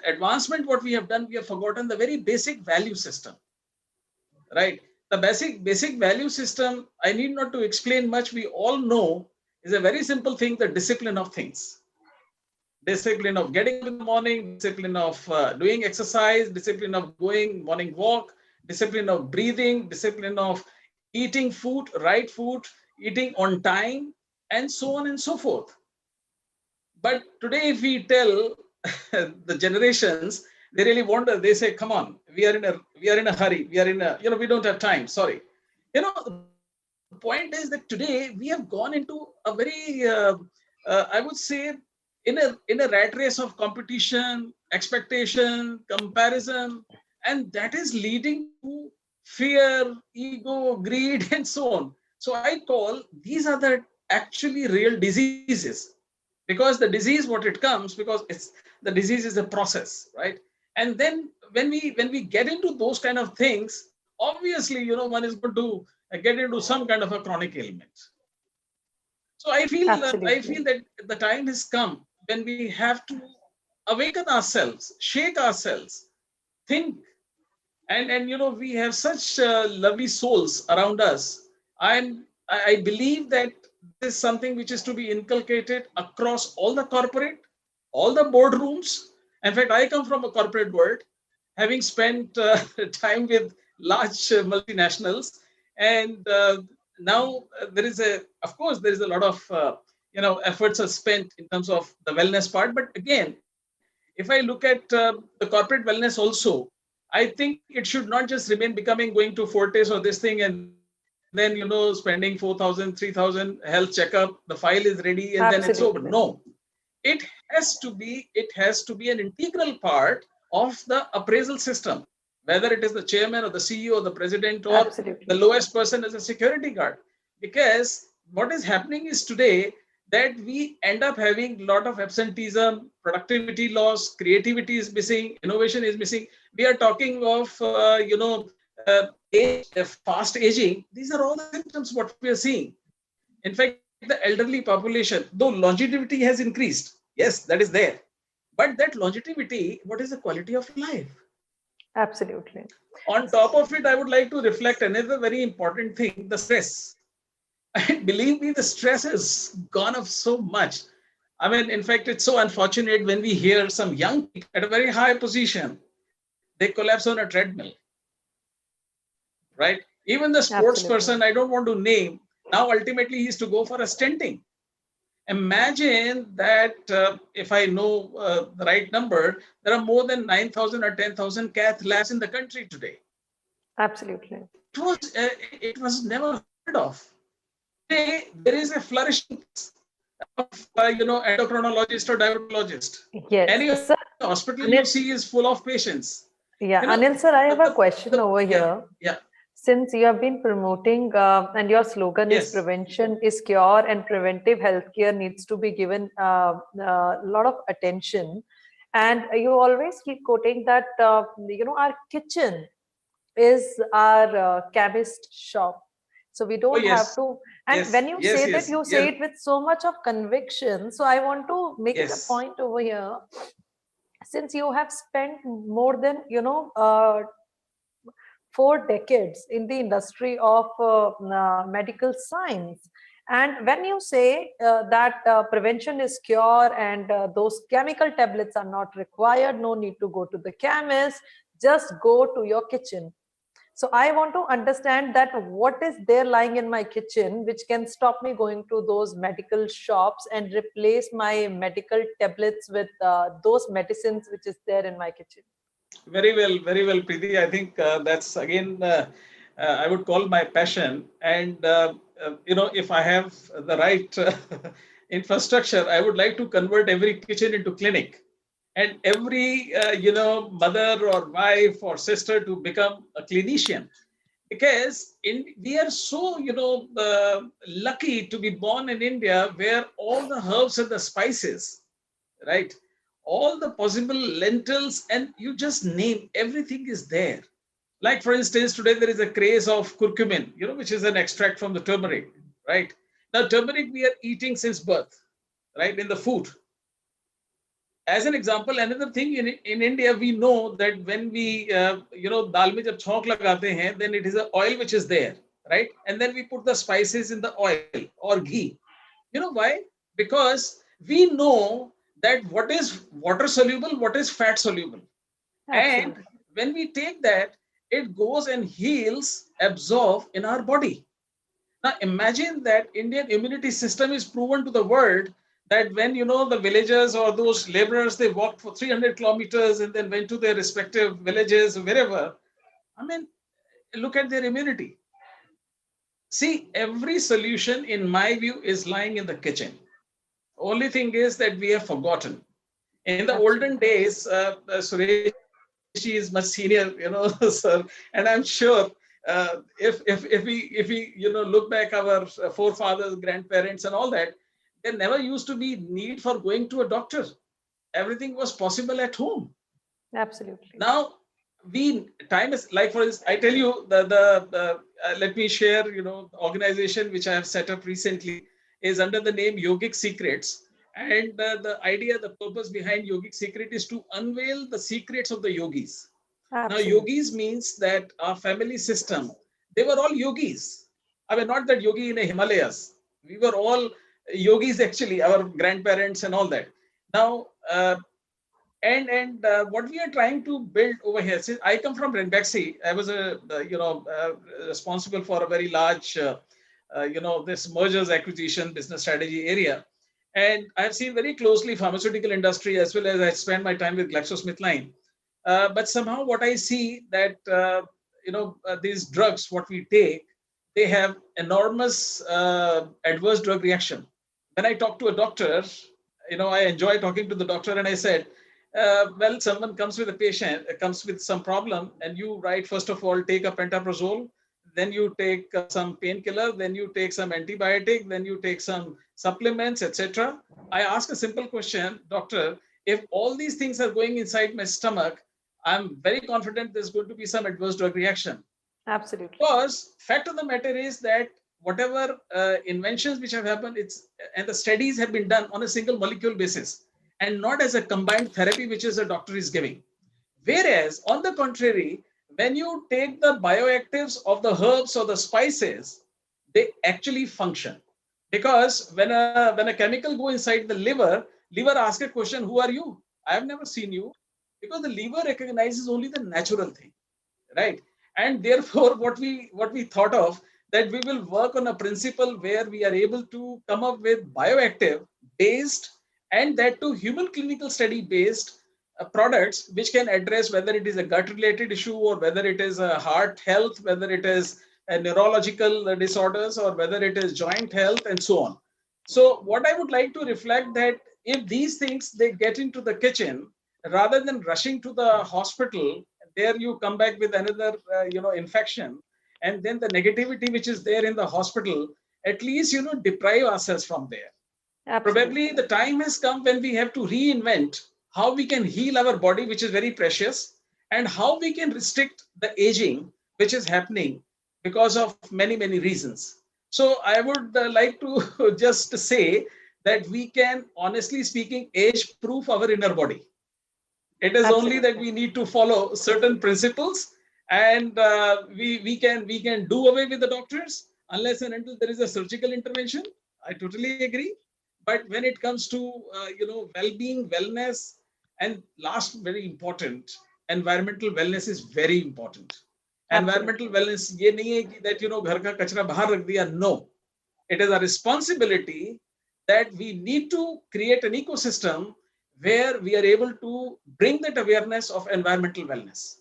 advancement what we have done. We have forgotten the very basic value system, right? The basic value system, I need not to explain much. We all know is a very simple thing: the discipline of things. Discipline of getting up in the morning, discipline of doing exercise, discipline of going morning walk, discipline of breathing, discipline of eating food, right food, eating on time, and so on and so forth. But today, if we tell the generations, they really wonder. They say, "Come on, we are in a hurry. We are in a we don't have time. Sorry." The point is that today we have gone into a very I would say in a rat race of competition, expectation, comparison, and that is leading to fear, ego, greed, and so on. So I call these are the actually real diseases, because the disease what it comes because it's the disease is a process, right? And then when we get into those kind of things, obviously one is going to get into some kind of a chronic ailment. So I feel Absolutely. that the time has come when we have to awaken ourselves, shake ourselves, think, and we have such lovely souls around us. I believe that this is something which is to be inculcated across all the corporate, all the boardrooms. In fact, I come from a corporate world, having spent time with large multinationals, and now there is of course, there is a lot of, efforts are spent in terms of the wellness part. But again, if I look at the corporate wellness also, I think it should not just remain becoming going to Fortis or this thing and then, spending 4,000, 3,000 health checkup, the file is ready and then it's over. No, Absolutely. it has to be an integral part of the appraisal system, whether it is the chairman or the CEO or the president or the Absolutely. lowest person as a security guard. Because what is happening is today that we end up having a lot of absenteeism, productivity loss, creativity is missing, innovation is missing. We are talking of, fast aging. These are all the symptoms what we are seeing. In fact, the elderly population, though longevity has increased, yes, that is there. But that longevity, what is the quality of life? Absolutely. On top of it, I would like to reflect another very important thing, the stress. And believe me, the stress has gone up so much. I mean, in fact, it's so unfortunate when we hear some young people at a very high position, they collapse on a treadmill, right? Even the sports person, Absolutely. I don't want to name, now ultimately he is to go for a stenting. Imagine that if I know the right number, there are more than 9,000 or 10,000 cath labs in the country today. Absolutely. It was never heard of. Today, there is a flourishing of endocrinologist or diabetologist. Yes. Any Sir, hospital you see is Anil, full of patients. yeah, Anil sir, I have a question over Yeah, here. yeah, Since you have been promoting, and your slogan is yes, prevention is cure, and preventive healthcare needs to be given a lot of attention. And you always keep quoting that, our kitchen is our chemist shop. So we oh don't have yes, to, and yes, when you yes, say that, yes, you yeah, say it with so much of conviction. So I want to make it a yes, point over here. Since you have spent more than, 4 decades in the industry of medical science, and when you say that prevention is cure, and those chemical tablets are not required, no need to go to the chemist, just go to your kitchen. So I want to understand that what is there lying in my kitchen which can stop me going to those medical shops and replace my medical tablets with those medicines which is there in my kitchen. very well, Preeti. I think that's again, I would call my passion. And if I have the right infrastructure, I would like to convert every kitchen into clinic, and every mother or wife or sister to become a clinician. Because we are so lucky to be born in India, where all the herbs and the spices, right, all the possible lentils, and you just name, everything is there. Like for instance, today there is a craze of curcumin, which is an extract from the turmeric, right? Now turmeric we are eating since birth, right, in the food. As an example, another thing, in India, we know that when we, dal mein jab chhauk lagate hain, then it is an oil which is there, right? And then we put the spices in the oil or ghee. You know why? Because we know that what is water soluble, what is fat soluble. And Absolutely. when we take that, it goes and heals, absorb in our body. Now imagine that Indian immunity system is proven to the world, that when the villagers or those laborers, they walked for 300 kilometers and then went to their respective villages wherever. I mean, look at their immunity. See, every solution in my view is lying in the kitchen. Only thing is that we have forgotten. In the olden Absolutely. days, Suresh is much senior, sir, and I'm sure if we look back our forefathers, grandparents, and all that, there never used to be need for going to a doctor. Everything was possible at home. Absolutely. Now we time is, like for instance, I tell you the let me share, organization which I have set up recently is under the name Yogic Secrets. And the idea, the purpose behind Yogic Secret is to unveil the secrets of the yogis. Now Absolutely. yogis means that our family system, they were all yogis. I mean, not that yogi in the Himalayas, we were all yogis, actually, our grandparents and all that. Now and what we are trying to build over here, since I come from Renbexi, I was responsible for a very large this mergers, acquisition, business strategy area. And I've seen very closely pharmaceutical industry as well as I spend my time with GlaxoSmithKline. But somehow what I see that, these drugs, what we take, they have enormous adverse drug reaction. When I talk to a doctor, I enjoy talking to the doctor and I said, well, someone comes with a patient, comes with some problem, and you write, first of all, take a pantoprazole, then you take some painkiller, then you take some antibiotic, then you take some supplements, etc. I ask a simple question, doctor, if all these things are going inside my stomach, I'm very confident there's going to be some adverse drug reaction. Absolutely. Because fact of the matter is that whatever inventions which have happened, and the studies have been done on a single molecule basis and not as a combined therapy which is a doctor is giving. Whereas on the contrary, when you take the bioactives of the herbs or the spices, they actually function. Because when a chemical go inside the liver asks a question, who are you? I have never seen you. Because the liver recognizes only the natural thing, right? And therefore what we thought of, that we will work on a principle where we are able to come up with bioactive based, and that to human clinical study based products which can address whether it is a gut related issue or whether it is a heart health, whether it is a neurological disorders or whether it is joint health and so on. So what I would like to reflect, that if these things they get into the kitchen rather than rushing to the hospital, there you come back with another infection, and then the negativity which is there in the hospital, at least deprive ourselves from there. Absolutely. Probably the time has come when we have to reinvent how we can heal our body, which is very precious, and how we can restrict the aging which is happening because of many reasons. So I would like to just say that we can, honestly speaking, age proof our inner body. It is only that we need to follow certain principles, and we can do away with the doctors unless and until there is a surgical intervention. I totally agree. But when it comes to well-being, wellness, and last, very important, environmental wellness is very important. Environmental wellness ये नहीं है कि that घर का कचरा बाहर रख दिया. No, it is a responsibility that we need to create an ecosystem where we are able to bring that awareness of environmental wellness.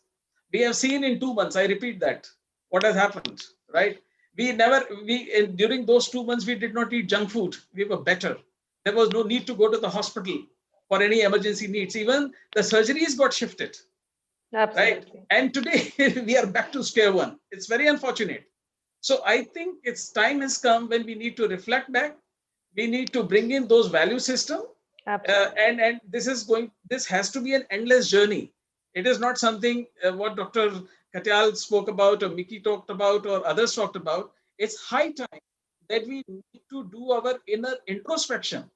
We have seen in 2 months, I repeat that, what has happened, right? During those 2 months, we did not eat junk food. We were better. There was no need to go to the hospital for any emergency needs. Even the surgeries got shifted. Right? And today we are back to square one. It's very unfortunate. So I think it's time has come when we need to reflect back. We need to bring in those value system. And this has to be an endless journey. It is not something what Dr. Katyal spoke about or Mickey talked about or others talked about. It's high time that we need to do our inner introspection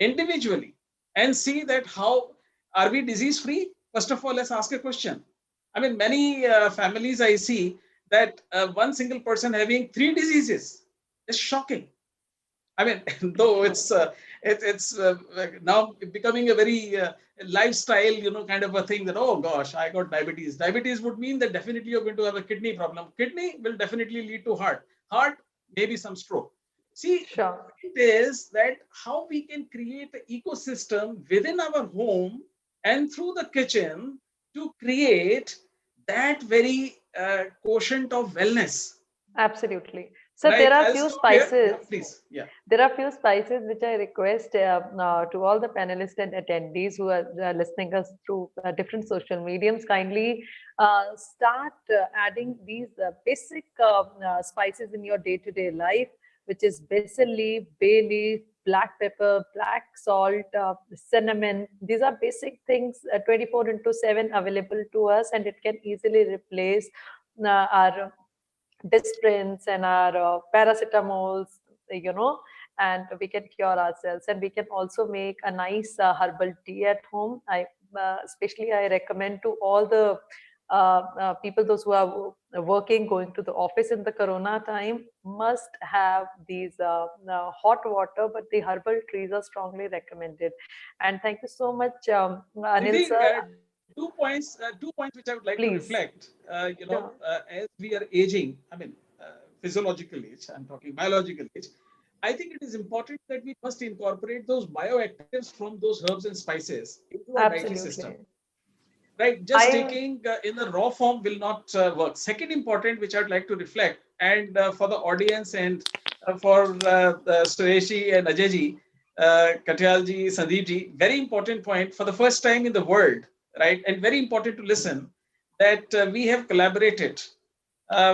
individually and see that how are we disease free. First of all, let's ask a question. I mean, many families I see that one single person having 3 diseases is shocking. I mean, though it's now becoming a very lifestyle, kind of a thing that, oh gosh, I got diabetes. Diabetes would mean that definitely you're going to have a kidney problem. Kidney will definitely lead to heart. Heart, maybe some stroke. See, it is that how we can create an ecosystem within our home and through the kitchen to create that very quotient of wellness. Absolutely. So Right, there are I'll few stop here. spices. Yeah, please. Yeah. There are few spices which I request to all the panelists and attendees who are listening us through different social mediums. Kindly start adding these basic spices in your day-to-day life, which is basil leaf, bay leaf, black pepper, black salt, cinnamon. These are basic things 24/7 available to us, and it can easily replace our Disprints and our paracetamols, and we can cure ourselves. And we can also make a nice herbal tea at home. Especially I recommend to all the people, those who are working, going to the office in the corona time, must have these hot water, but the herbal teas are strongly recommended. And thank you so much, Anil sir. 2 points which I would like to Please. reflect. As we are aging, I mean, physiological age, I'm talking biological age, I think it is important that we must incorporate those bioactives from those herbs and spices into our dietary system. Absolutely. Right, just I taking in the raw form will not work. Second important, which I'd like to reflect, and for the audience and for Sureshi and Ajayji, Katyalji, Sandeepji, very important point for the first time in the world, right? And very important to listen that we have collaborated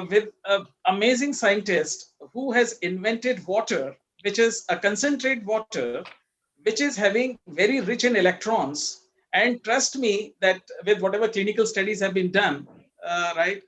with an amazing scientist who has invented water, which is a concentrate water, which is having very rich in electrons. And trust me that with whatever clinical studies have been done, right,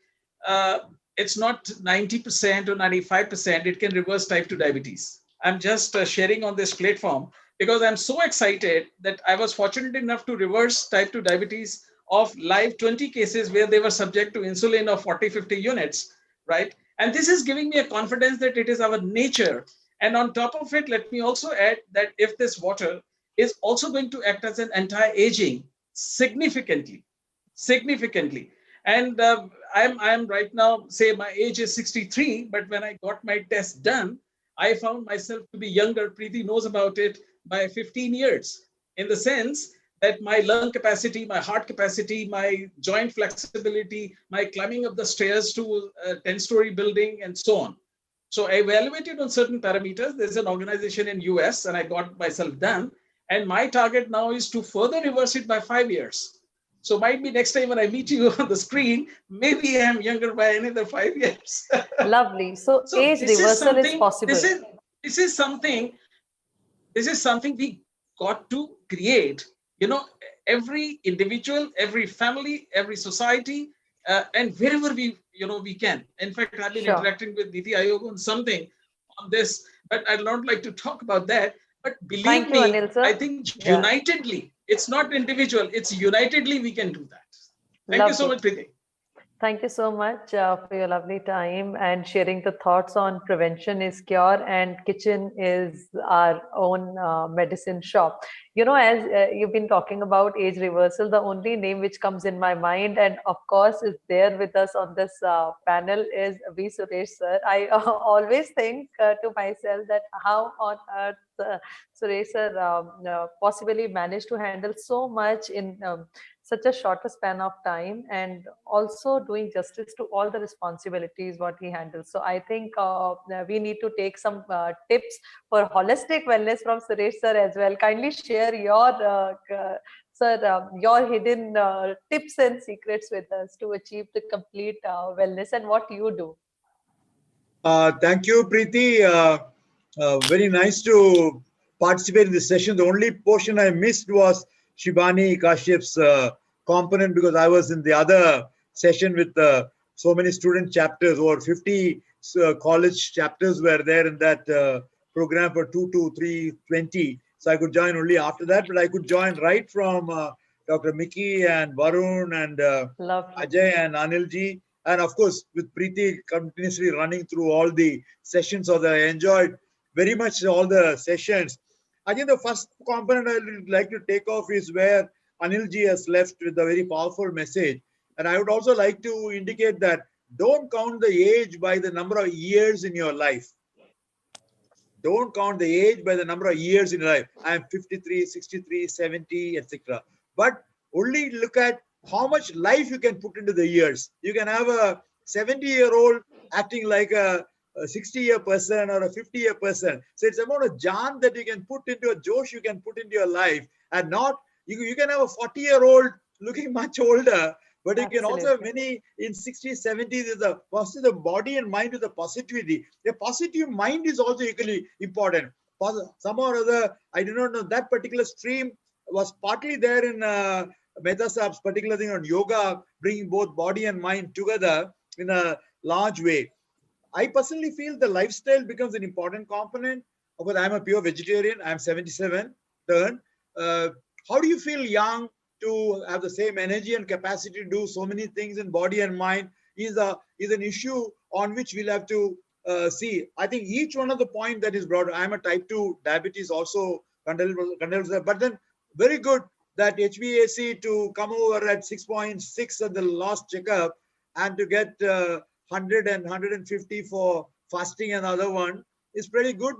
uh, it's not 90% or 95%, it can reverse type 2 diabetes. I'm just sharing on this platform because I'm so excited that I was fortunate enough to reverse type 2 diabetes of live 20 cases where they were subject to insulin of 40, 50 units, right? And this is giving me a confidence that it is our nature. And on top of it, let me also add that if this water is also going to act as an anti-aging significantly, significantly. And I'm right now, say my age is 63, but when I got my test done, I found myself to be younger. Preeti knows about it by 15 years, in the sense that my lung capacity, my heart capacity, my joint flexibility, my climbing up the stairs to a 10-story building, and so on. So I evaluated on certain parameters. There's an organization in US, and I got myself done. And my target now is to further reverse it by 5 years. So might be next time when I meet you on the screen, maybe I'm younger by another 5 years. lovely. So So age this is reversal is something. possible. This is something. This is something we got to create. You know, every individual, every family, every society, and wherever we can. In fact, I've been Sure. interacting with Niti Aayog on something on this, but I'd not like to talk about that. But believe Thank you, me, Anil I sir. think Yeah, unitedly, it's not individual, it's unitedly we can do that. Thank you so lovely. much, Preeti. Thank you so much for your lovely time and sharing the thoughts on prevention is cure and kitchen is our own medicine shop. You know, as you've been talking about age reversal, the only name which comes in my mind and of course is there with us on this panel is V. Suresh sir. I always think to myself that how on earth Suresh sir possibly managed to handle so much in such a shorter span of time and also doing justice to all the responsibilities what he handles. So I think we need to take some tips for holistic wellness from Suresh sir as well. Kindly share your sir your hidden tips and secrets with us to achieve the complete wellness and what you do. Thank you, Preeti. Very nice to participate in this session. The only portion I missed was Shibani Kashyap's component because I was in the other session with so many student chapters. Over 50 college chapters were there in that program for 2 to 320. So I could join only after that, but I could join right from Dr. Miki and Varun and Lovely. Ajay and Anilji. And of course, with Preeti continuously running through all the sessions, or I enjoyed very much all the sessions. I think the first component I would like to take off is where Anilji has left with a very powerful message. And I would also like to indicate that don't count the age by the number of years in your life. Don't count the age by the number of years in your life. I am 53, 63, 70, etc. But only look at how much life you can put into the years. You can have a 70-year-old acting like a 60-year person or a 50-year person. So it's about a jaan that you can put into a Josh you can put into your life, and not you can have a 40-year-old looking much older, but you can also have many in 60s, 70s. There's a positive body and mind with a positivity. A positive mind is also equally important. Some or other, I do not know, that particular stream was partly there in Mehta Saab's particular thing on yoga, bringing both body and mind together in a large way. I personally feel the lifestyle becomes an important component. Of course, I'm a pure vegetarian. I'm 77 turn. How do you feel young to have the same energy and capacity to do so many things in body and mind is an issue on which we'll have to see. I think each one of the point that is brought, I'm a type 2 diabetes also, but then very good that HbA1c to come over at 6.6 at the last checkup and to get 100 and 150 for fasting another one is pretty good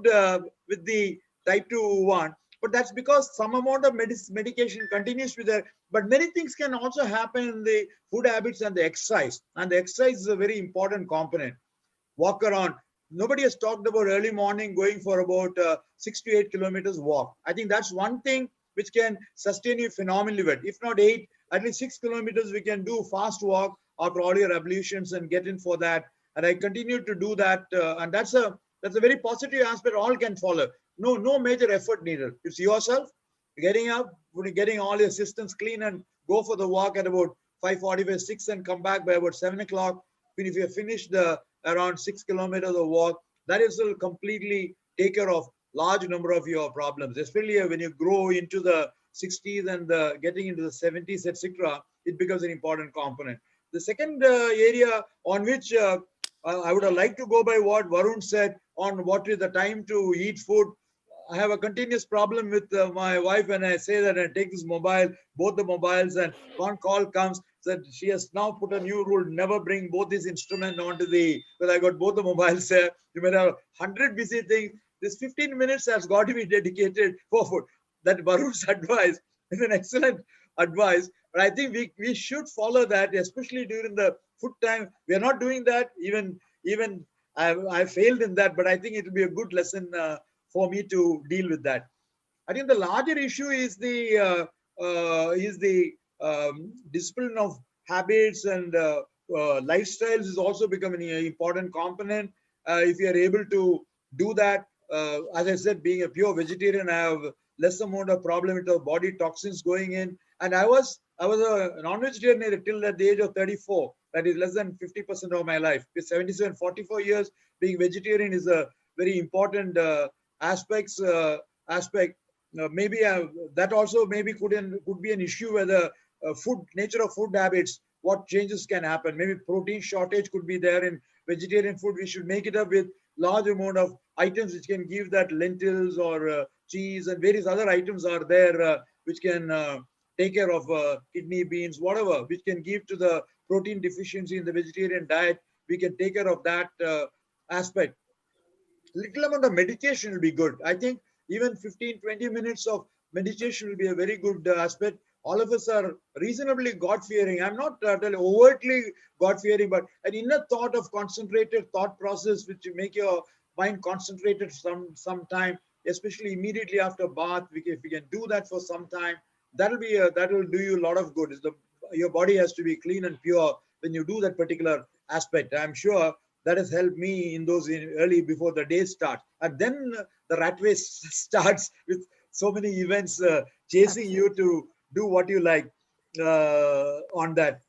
with the type 2 one. But that's because some amount of medication continues to be there. But many things can also happen in the food habits and the exercise. And the exercise is a very important component. Walk around. Nobody has talked about early morning going for about 6 to 8 kilometers walk. I think that's one thing which can sustain you phenomenally well. If not 8, at least 6 kilometers we can do fast walk after all your ablutions and get in for that. And I continue to do that. And that's a very positive aspect. All can follow. No major effort needed. It's yourself getting up, getting all your systems clean and go for the walk at about 5:45, 6 and come back by about 7 o'clock. If you have finished the around 6 kilometers of walk, that is will completely take care of large number of your problems, especially when you grow into the 60s and getting into the 70s, etc. It becomes an important component. The second area on which I would have liked to go by what Varun said on what is the time to eat food. I have a continuous problem with my wife when I say that I take this mobile, both the mobiles, and one call comes that she has now put a new rule: never bring both these instruments onto the. Because I got both the mobiles there. You may have 100 busy things. This 15 minutes has got to be dedicated for food. That Varun's advice is an excellent advice, but I think we should follow that, especially during the food time. We are not doing that. Even I failed in that, but I think it will be a good lesson for me to deal with that. I think the larger issue is the discipline of habits and lifestyles is also becoming an important component. If you are able to do that, as I said, being a pure vegetarian, I have less amount of problem with the body toxins going in. And I was a non-vegetarian till at the age of 34. That is less than 50% of my life. With 77, 44 years, being vegetarian is a very important aspect. Maybe that also maybe could be an issue whether nature of food habits, what changes can happen. Maybe protein shortage could be there in vegetarian food. We should make it up with large amount of items which can give that lentils or cheese and various other items are there which can take care of kidney beans, whatever, which can give to the protein deficiency in the vegetarian diet. We can take care of that aspect. Little amount of meditation will be good. I think even 15, 20 minutes of meditation will be a very good aspect. All of us are reasonably God-fearing. I'm not overtly God-fearing, but an inner thought of concentrated thought process which make your mind concentrated some time, especially immediately after bath. If we can do that for some time, that will do you a lot of good. Your body has to be clean and pure when you do that particular aspect. I'm sure that has helped me in those early before the day starts. And then the rat race starts with so many events chasing you to do what you like on that.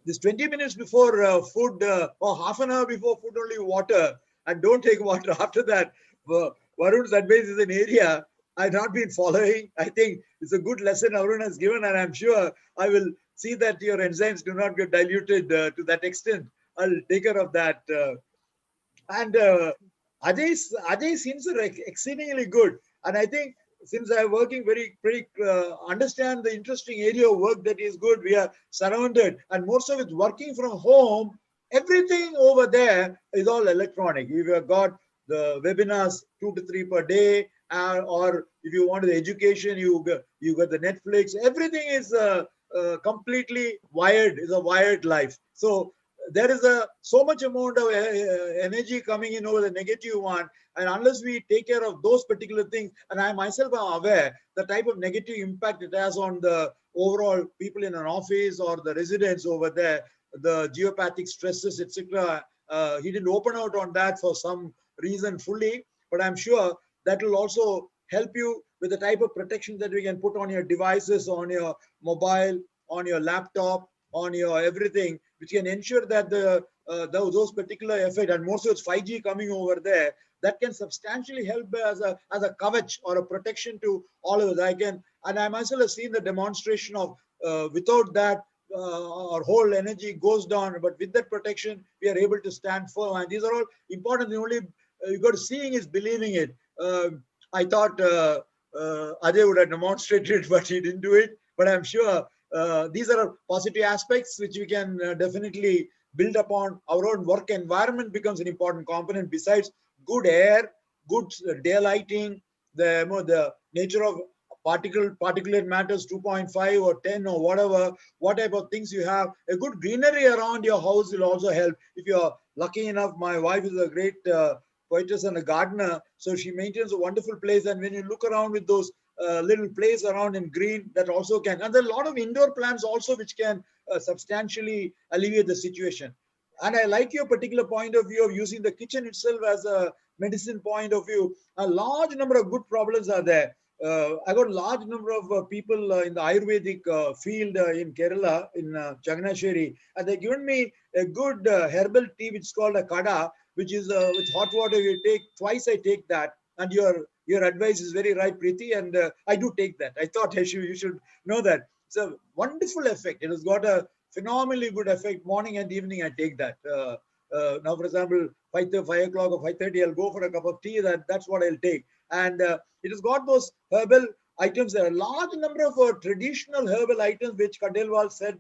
This 20 minutes before food or half an hour before food, only water, and don't take water after that. Varun's advice is an area I've not been following. I think it's a good lesson Varun has given, and I'm sure I will see that your enzymes do not get diluted to that extent. I'll take care of that. And Ajay's hints are exceedingly good. And I think since I'm working pretty understand the interesting area of work that is good, we are surrounded, and more so with working from home, everything over there is all electronic. We've got the webinars 2 to 3 per day, or if you want the education, you got the Netflix. Everything is completely wired. Is a wired life. So there is so much amount of energy coming in over the negative one, and unless we take care of those particular things, and I myself am aware the type of negative impact it has on the overall people in an office or the residents over there, the geopathic stresses, etc. He didn't open out on that for some reason fully, but I'm sure that will also help you with the type of protection that we can put on your devices, on your mobile, on your laptop, on your everything, which can ensure that those particular effect, and more so it's 5G coming over there, that can substantially help as a kavach or a protection to all of us. And I myself have seen the demonstration of without that our whole energy goes down, but with that protection we are able to stand firm. And these are all important. The only you got to seeing is believing it. I thought Ajay would have demonstrated, but he didn't do it. But I'm sure these are positive aspects which we can definitely build upon our own work environment becomes an important component besides good air, good day lighting, the nature of particulate matters 2.5 or 10 or whatever, what type of things you have. A good greenery around your house will also help. If you're lucky enough, my wife is a great poetess and a gardener, so she maintains a wonderful place. And when you look around with those little place around in green, that also can. And there are a lot of indoor plants also which can substantially alleviate the situation. And I like your particular point of view of using the kitchen itself as a medicine point of view. A large number of good problems are there. I got a large number of people in the Ayurvedic field in Kerala, in Changanasheri, and they given me a good herbal tea which is called a kada, which is with hot water you take twice. I take that, and your advice is very right, Preeti, and I do take that. I thought you should know that. It's a wonderful effect. It has got a phenomenally good effect. Morning and evening, I take that. Now, for example, 5 o'clock or 5:30, I'll go for a cup of tea. That's what I'll take. And it has got those herbal items. There are a large number of traditional herbal items which Khandelwal said,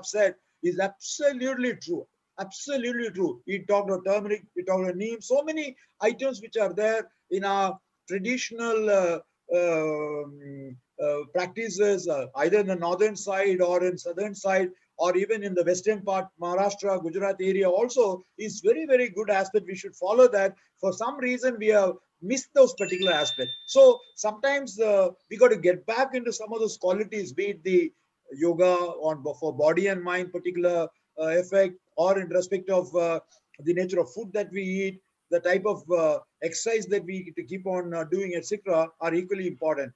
said is absolutely true. Absolutely true. He talked about turmeric, he talked about neem, so many items which are there in our traditional practices, either in the northern side or in southern side, or even in the western part, Maharashtra, Gujarat area also is very, very good aspect. We should follow that. For some reason, we have missed those particular aspects. So sometimes we got to get back into some of those qualities, be it the yoga on for body and mind particular effect, or in respect of the nature of food that we eat, the type of exercise that we keep on doing, etc., are equally important.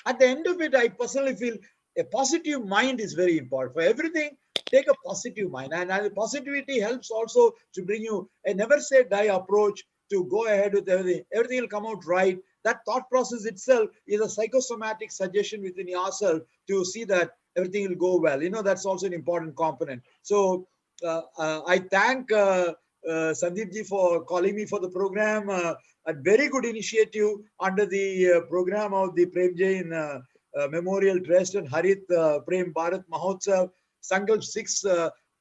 At the end of it, I personally feel a positive mind is very important. For everything, take a positive mind. And positivity helps also to bring you a never say die approach to go ahead with everything. Everything will come out right. That thought process itself is a psychosomatic suggestion within yourself to see that everything will go well. That's also an important component. So I thank Sandeep ji for calling me for the program. A very good initiative under the program of the Prem Jain Memorial Trust and Harit Prem Bharat Mahotsav. Sankalp 6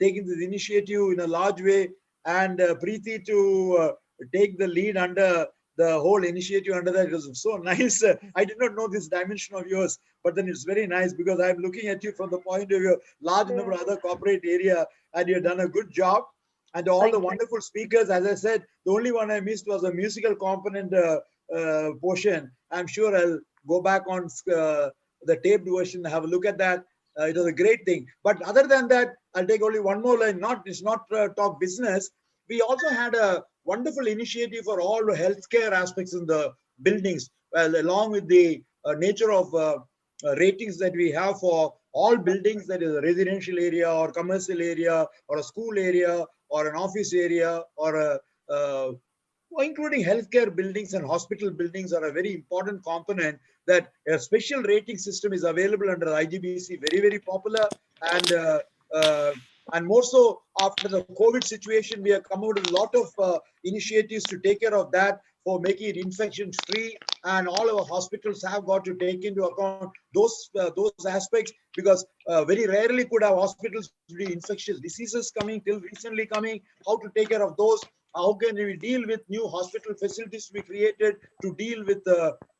taking this initiative in a large way, and Preeti to take the lead under the whole initiative under that. It was so nice. I did not know this dimension of yours, but then it's very nice because I'm looking at you from the point of view, large number of other corporate area, and you've done a good job. And all the wonderful speakers, as I said, the only one I missed was a musical component portion. I'm sure I'll go back on the taped version, have a look at that. It was a great thing. But other than that, I'll take only one more line. It's not talk business. We also had a wonderful initiative for all the healthcare aspects in the buildings, along with the nature of ratings that we have for all buildings, that is a residential area or commercial area or a school area or an office area or including healthcare buildings and hospital buildings are a very important component. That a special rating system is available under IGBC, very, very popular. And more so after the COVID situation, we have come out with a lot of initiatives to take care of that, for making it infection free, and all our hospitals have got to take into account those aspects, because very rarely could our hospitals be infectious diseases coming till recently coming. How to take care of those? How can we deal with new hospital facilities to be created to deal with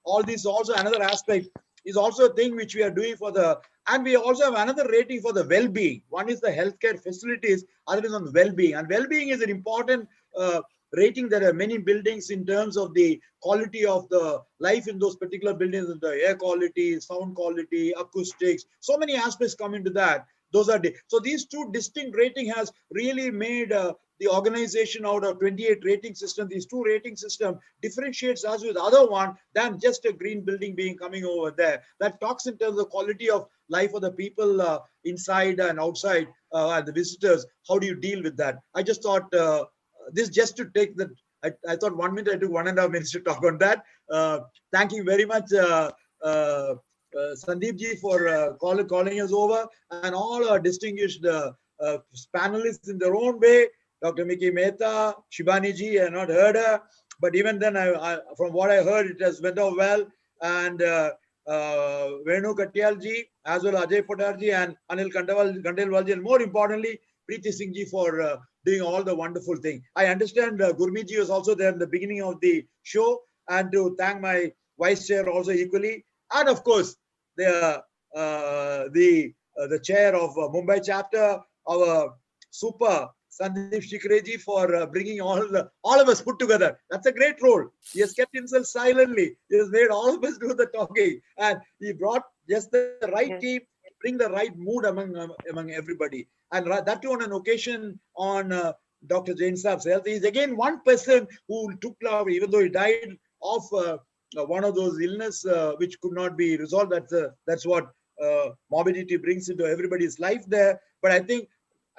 all these? Also another aspect is also a thing which we are doing for the, and we also have another rating for the well-being. One is the healthcare facilities, other is on the well-being, and well-being is an important rating. There are many buildings in terms of the quality of the life in those particular buildings, the air quality, sound quality, acoustics, so many aspects come into that. Those are so these two distinct rating has really made the organization out of 28 rating systems. These two rating system differentiates us with other one than just a green building being coming over there. That talks in terms of quality of life of the people inside and outside, and the visitors. How do you deal with that? I just thought this just to take the, I thought 1 minute, I took 1.5 minutes to talk on that. Thank you very much, Sandeep ji, for calling us over, and all our distinguished panelists in their own way. Dr. Miki Mehta, Shibani ji, I have not heard her, but even then, from what I heard, it has went off well. And Venu Katyal ji, as well Ajay Potar ji, and Anil Khandelwal ji, and more importantly, Preeti Singh ji for doing all the wonderful thing. I understand Gurmiji was also there in the beginning of the show, and to thank my vice chair also equally, and of course the chair of Mumbai chapter, our super Sandeep Shikreji, for bringing all of us put together. That's a great role. He has kept himself silently. He has made all of us do the talking, and he brought just the right team, bring the right mood among everybody, and that too on an occasion on Dr. Jain Saab's health. He is again one person who took love, even though he died of one of those illness which could not be resolved. That's what morbidity brings into everybody's life there. But I think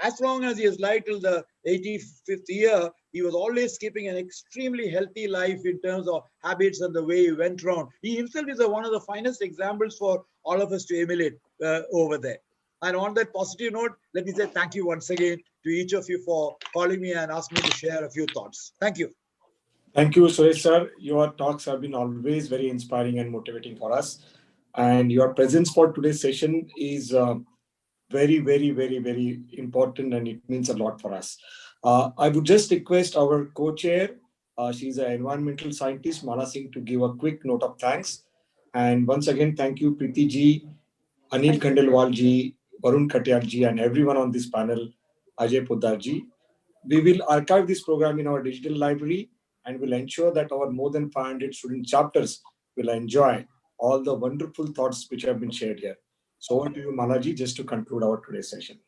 as long as he is alive till the 85th year, he was always keeping an extremely healthy life in terms of habits and the way he went around. He himself is one of the finest examples for all of us to emulate over there. And on that positive note, let me say thank you once again to each of you for calling me and asking me to share a few thoughts. Thank you. Thank you, Suresh sir. Your talks have been always very inspiring and motivating for us. And your presence for today's session is very, very, very, very important, and it means a lot for us. I would just request our co-chair, she's an environmental scientist, Mala Singh, to give a quick note of thanks. And once again, thank you, Preeti ji, Anil Khandelwal ji, Varun Khatyar ji, and everyone on this panel, Ajay Poddar ji. We will archive this program in our digital library and will ensure that our more than 500 student chapters will enjoy all the wonderful thoughts which have been shared here. So over to you, Malaji, just to conclude our today's session.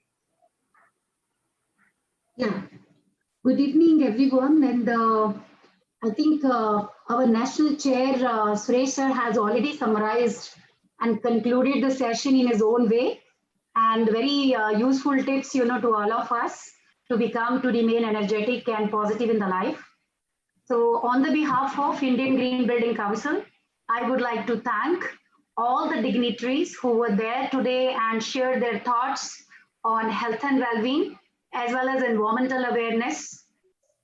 Yeah. Good evening, everyone. And I think our national chair, Suresh sir, has already summarized and concluded the session in his own way, and very useful tips, to all of us to remain energetic and positive in the life. So on the behalf of Indian Green Building Council, I would like to thank all the dignitaries who were there today and shared their thoughts on health and well-being, as well as environmental awareness.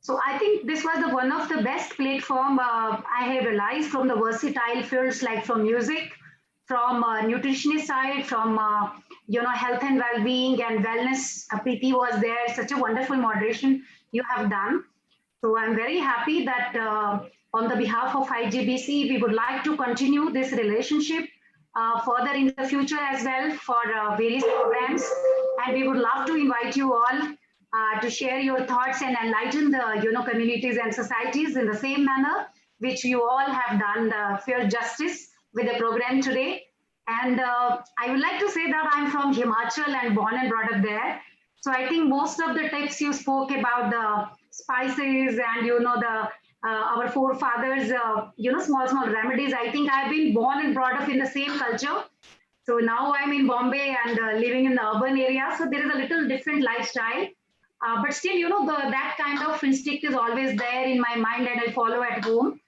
So I think this was one of the best platform I have realized from the versatile fields, like from music, from nutritionist side, from health and well-being and wellness. Preeti was there. Such a wonderful moderation you have done. So I'm very happy that on the behalf of IGBC, we would like to continue this relationship further in the future as well for various programs. And we would love to invite you all to share your thoughts and enlighten the communities and societies in the same manner which you all have done the fair justice with the program today. And I would like to say that I'm from Himachal and born and brought up there. So I think most of the tips you spoke about the spices and our forefathers, small remedies. I think I've been born and brought up in the same culture. So now I'm in Bombay and living in the urban area. So there is a little different lifestyle. But still, that kind of instinct is always there in my mind, and I follow at home.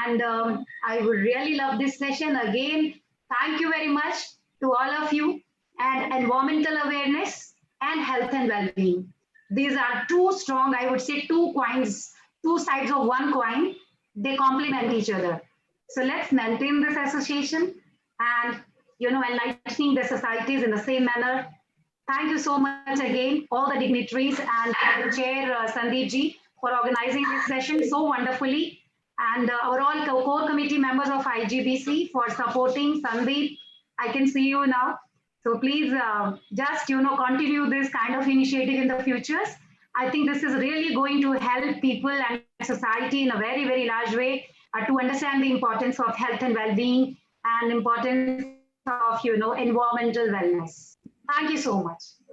And I would really love this session. Again, thank you very much to all of you. And environmental awareness and health and well-being. These are two strong, I would say, two coins, two sides of one coin. They complement each other. So let's maintain this association and, enlightening the societies in the same manner. Thank you so much again, all the dignitaries and Chair Sandeep ji for organizing this session so wonderfully. And our all core committee members of IGBC for supporting Sandeep. I can see you now. So please just, continue this kind of initiative in the futures. I think this is really going to help people and society in a very, very large way to understand the importance of health and well-being and importance of, environmental wellness. Thank you so much.